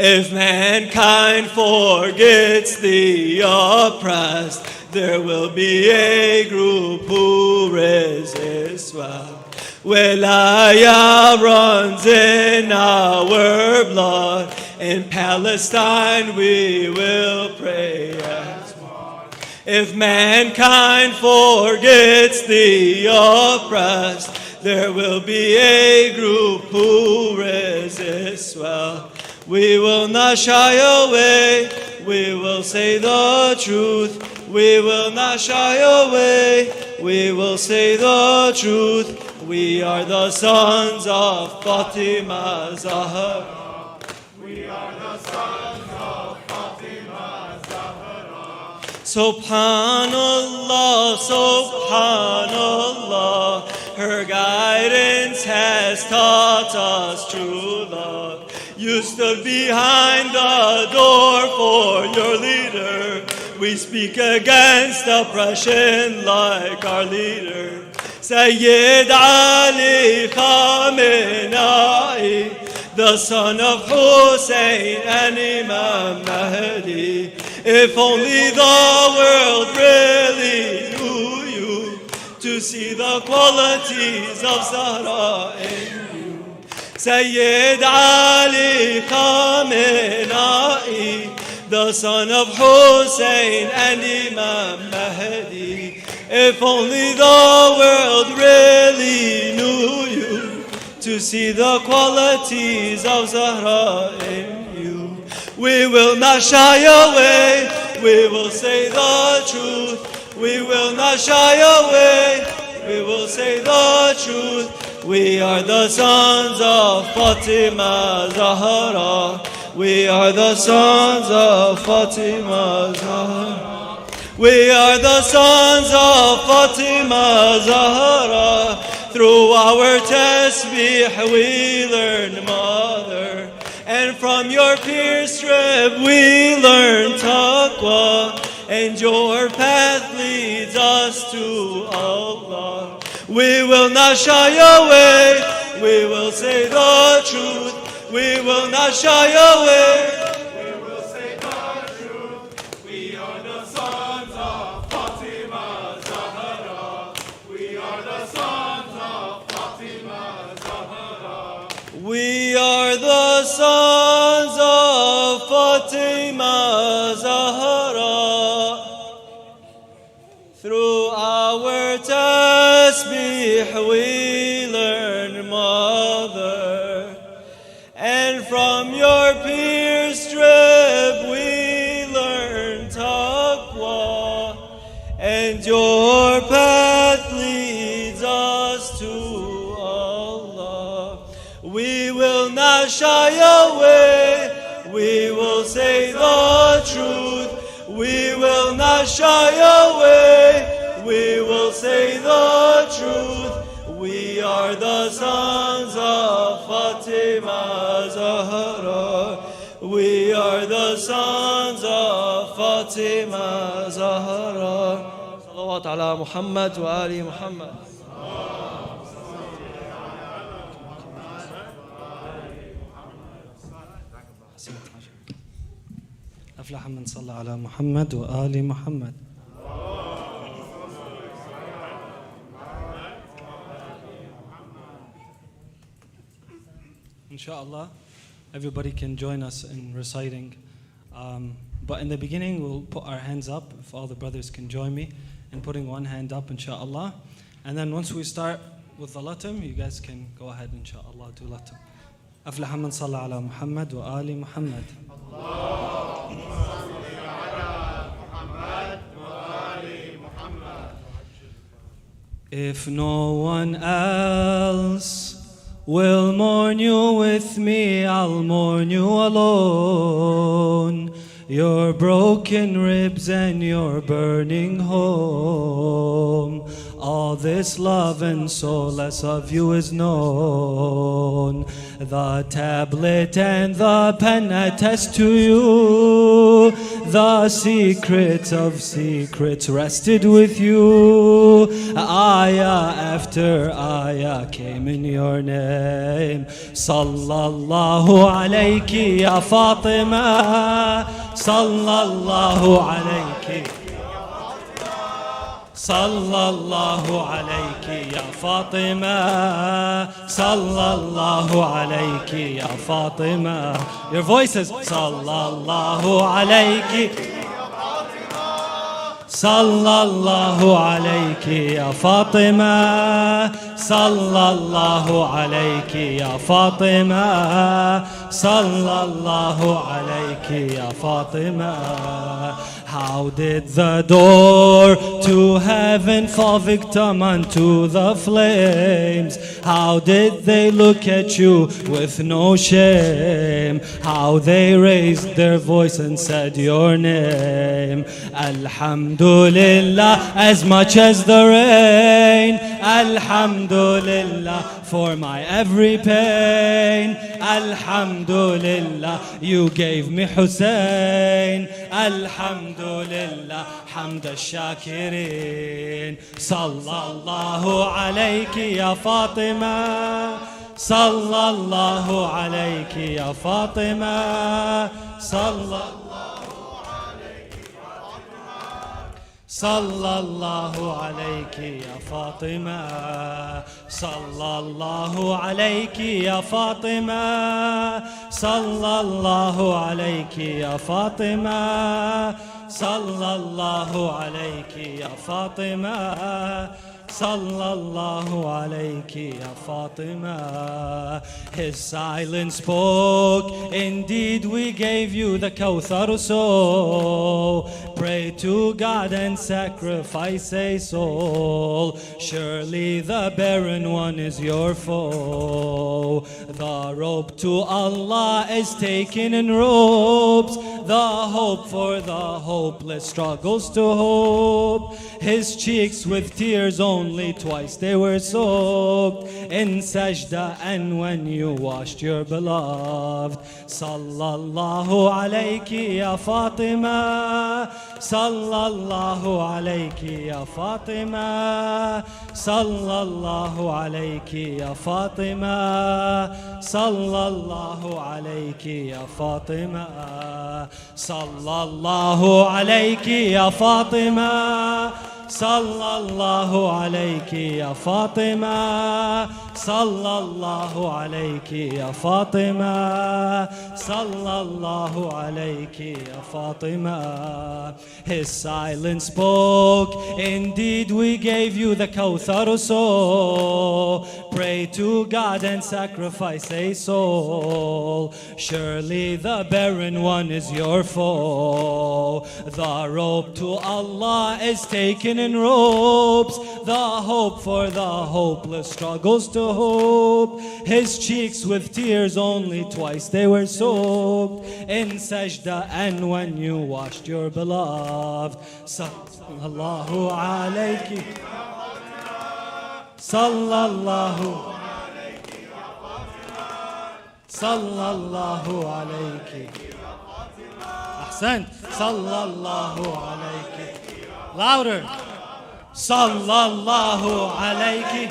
If mankind forgets the oppressed, there will be a group who resists well. Wilaya runs in our blood. In Palestine we will pray as one. If mankind forgets the oppressed, there will be a group who resists well. We will not shy away, we will say the truth. We will not shy away, we will say the truth. We are the sons of Fatima Zahra. We are the sons of Fatima Zahra. Subhanallah, Subhanallah, her guidance has taught us true love. You stood behind the door for your leader. We speak against oppression like our leader. Sayyid Ali Khamenei, the son of Hussein and Imam Mahdi. If only the world really knew you, to see the qualities of Zahra in you. Sayyid Ali Khamenei, the son of Hussein and Imam Mahdi. If only the world really knew you, to see the qualities of Zahra in you. We will not shy away, we will say the truth. We will not shy away, we will say the truth. We are the sons of Fatima Zahra. We are the sons of Fatima Zahra. We are the sons of Fatima Zahra. Through our tasbih we learn mother, and from your pierced strip we learn taqwa, and your path leads us to Allah. We will not shy away, we will say the truth. We will not shy away, we will say the truth. We are the sons of Fatima Zahra. We are the sons of Fatima Zahra. We are the sons of Fatima Zahra. Through our tasbih we learn mother, and from your pierced strip we learn taqwa, and your path leads us to Allah. We will not shy away, we will say the truth. We will not shy away, we will say the truth. We are the sons of Fatima Zahra. We are the sons of Fatima Zahra. Salawat ala Muhammad wa ali Muhammad. أفلح من صلى على محمد وآل محمد. Inshallah, everybody can join us in reciting. But in the beginning, we'll put our hands up, if all the brothers can join me in putting one hand up, inshallah. And then once we start with the latam, you guys can go ahead, inshallah, do latam. أفلح من صلى على محمد وآل محمد. If no one else will mourn you with me, I'll mourn you alone. Your broken ribs and your burning home. All this love and so less of you is known. The tablet and the pen attest to you. The secret of secrets rested with you. Ayah after ayah came in your name. Sallallahu alayki ya Fatima. Sallallahu alayki. Sallallahu alayki ya Fatima. Sallallahu alayki ya Fatima. Your voices. Sallallahu alayki. Sallallahu alayki ya Fatima. Sallallahu alayki ya Fatima. Sallallahu alayki ya Fatima. How did the door to heaven fall victim unto the flames? How did they look at you with no shame? How they raised their voice and said your name. Alhamdulillah, as much as the rain. Alhamdulillah, for my every pain. Alhamdulillah, you gave me Hussein. Alhamdulillah, hamd al-shakirin. Sallallahu alayki ya Fatima. Sallallahu alayki ya Fatima. Sallallahu alayki ya Fatima. Sallallahu alayki ya Fatima. Sallallahu alayki ya Fatima. Sallallahu alayki ya Fatima. Sallallahu alayki ya Fatima. His silence spoke. Indeed, we gave you the Kawthar, so pray to God and sacrifice a soul. Surely the barren one is your foe. The rope to Allah is taken in ropes. The hope for the hopeless struggles to hope. His cheeks with tears only twice they were soaked in sajda, and when you washed your beloved. Sallallahu alayki ya Fatima. Sallallahu alayki ya Fatima. Sallallahu alayki ya Fatima. Sallallahu alayki ya Fatima. Sallallahu alayki ya Fatima. Sallallahu alayki ya Fatima. Sallallahu alayki ya Fatima. Sallallahu alayki ya Fatima. His silence spoke. Indeed, we gave you the Kawthar, so pray to God and sacrifice a soul. Surely the barren one is your foe. The rope to Allah is taken in ropes. The hope for the hopeless struggles to hope. His cheeks with tears only twice they were soaked in sajda, and when you washed your beloved. Sallallahu alayki. Sallallahu. Sallallahu alayki. Ahsan. Sallallahu alayki. Louder. Sallallahu alayki.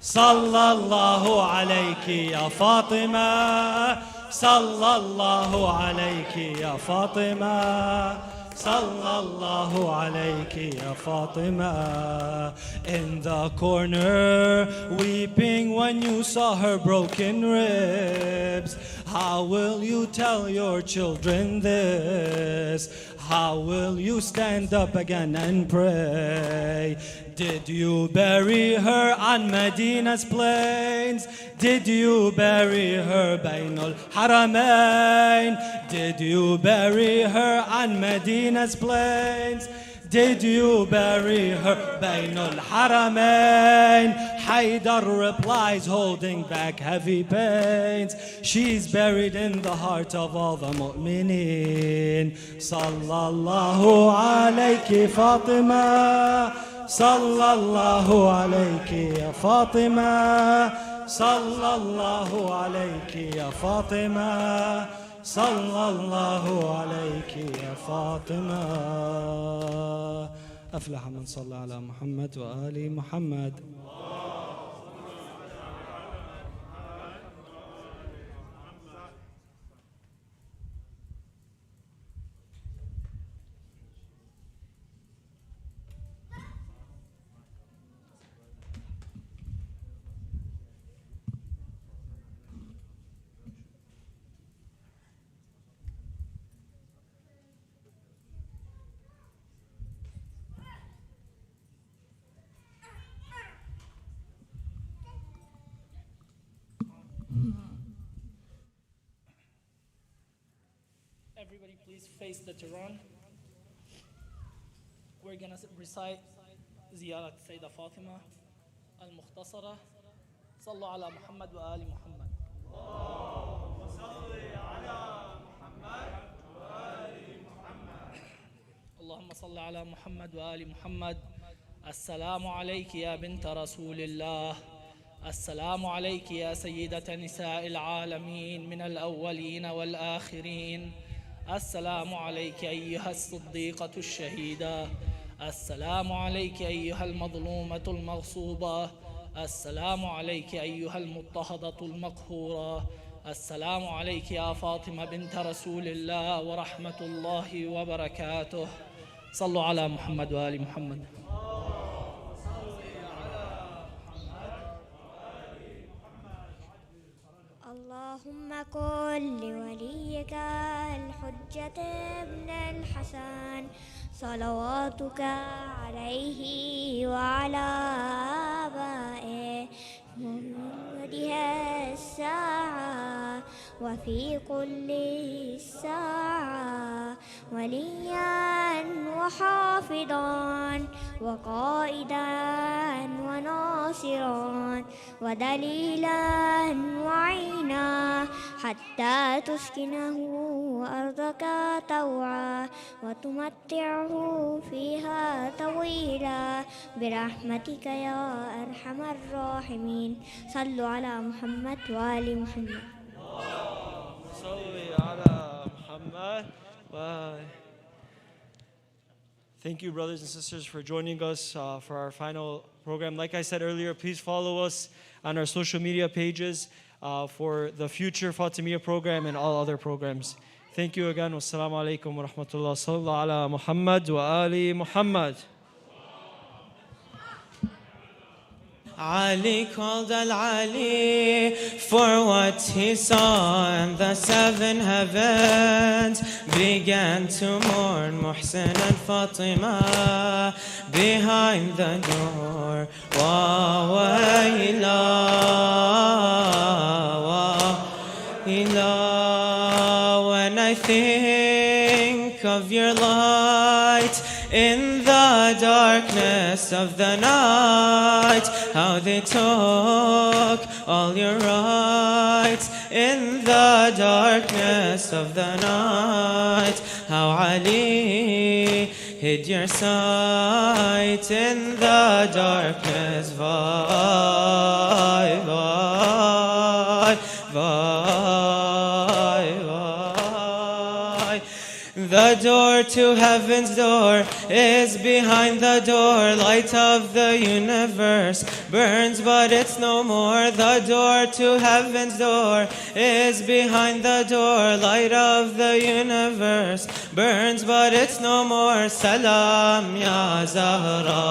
Sallallahu alayki ya Fatima. Sallallahu alayki ya Fatima. Sallallahu alayki ya Fatima. In the corner, weeping when you saw her broken ribs. How will you tell your children this? How will you stand up again and pray? Did you bury her on Medina's plains? Did you bury her Bainul Haramain? Did you bury her on Medina's plains? Did you bury her بين الحرمين? Haydar replies, holding back heavy pains. She's buried in the heart of all the mu'mineen. Sallallahu alayki Fatima. Sallallahu alayki ya Fatima. Sallallahu alayki ya Fatima. Sallallahu alayki ya Fatima. أفلح من صلى على محمد وآل محمد. Everybody please face the Quran. We're gonna recite زيارة السيدة فاطمة المختصرة. صلوا على محمد وآل محمد. اللهم صل على محمد وآل محمد. اللهم صل على محمد وآل محمد. السلام عليك يا بنت رسول الله. السلام عليك يا سيدة نساء العالمين من الأولين والآخرين. السلام عليك أيها الصديقة الشهيدة. السلام عليك أيها المظلومة المغصوبة. السلام عليك أيها المضطهدة المقهورة. السلام عليك يا فاطمة بنت رسول الله ورحمة الله وبركاته. صلوا على محمد وآل محمد. اللهم كن لوليك الحجة ابن الحسن صلواتك عليه وعلى آبائه ومولدها الساعة وفي كل الساعة وليا وحافظا وقائدا وناصرا ودليلا وعينا حتى تسكنه أرضك طوعا وتمتعه فيها طويلا برحمتك يا أرحم الراحمين. صلوا على محمد وآل محمد. Thank you, brothers and sisters, for joining us for our final program. Like I said earlier, please follow us on our social media pages for the future Fatimiyya program and all other programs. Thank you again. Wassalamu alaikum wa rahmatullah. Sallallahu ala Muhammad wa ali Muhammad. Ali called Al-Ali for what he saw, and the seven heavens began to mourn. Muhsin and Fatima behind the door. Wa wayla, wa ila. When I think of your light in the darkness of the night, how they took all your rights in the darkness of the night, how Ali hid your sight in the darkness. Vai, vai, vai, vai. The door to heaven's door is behind the door. Light of the universe burns, but it's no more. The door to heaven's door is behind the door. Light of the universe burns, but it's no more. Salam ya Zahra,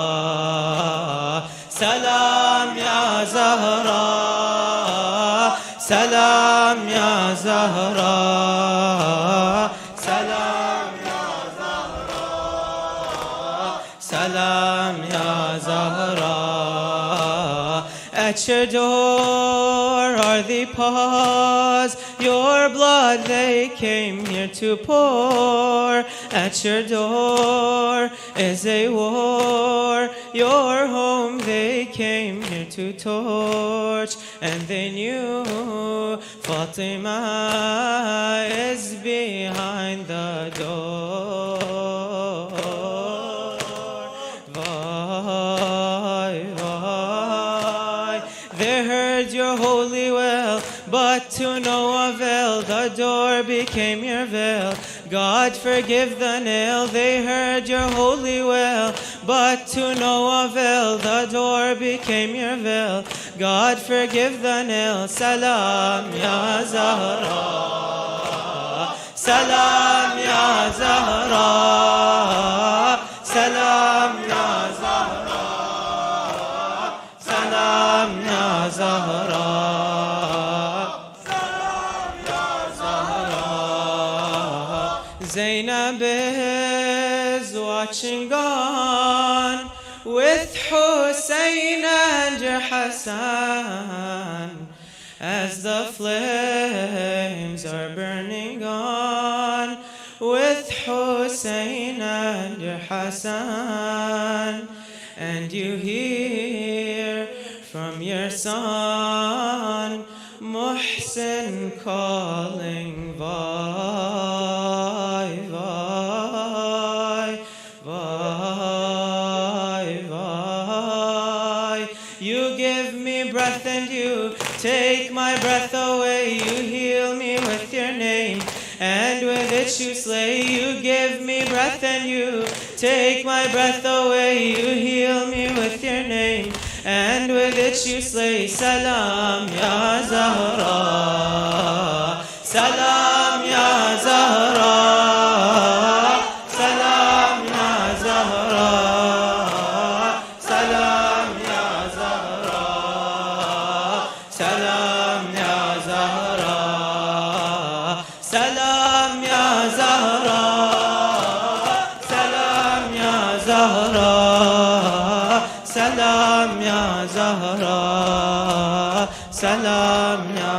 salam ya Zahra, salam ya Zahra, salam ya Zahra, salam ya Zahra. At your door are the paws, your blood they came here to pour. At your door is a war, your home they came here to torch. And they knew Fatima is behind the door. Vai, vai. They heard your holy well, but to no avail, the door became your veil. God forgive the nail. They heard your holy well, but to no avail, the door became your veil. God forgive the nail. Salam ya Zahra, salam ya Zahra, salam ya Zahra, salam ya Zahra. Zainab is watching on with Hussein and Hassan as the flames are burning on with Hussein and Hassan. And you hear from your son Muhsin calling, vai, vai, vai, vai. You give me breath and you take my breath away. You heal me with your name, and with it you slay. You give me breath and you take my breath away. You heal me with your name, and with it you slay. Salam ya Zahra, salam ya Zahra, salam ya Zahra, salam ya Zahra, salam ya Zahra, salam ya Zahra, salam ya Zahra, salam ya Zahra, salam ya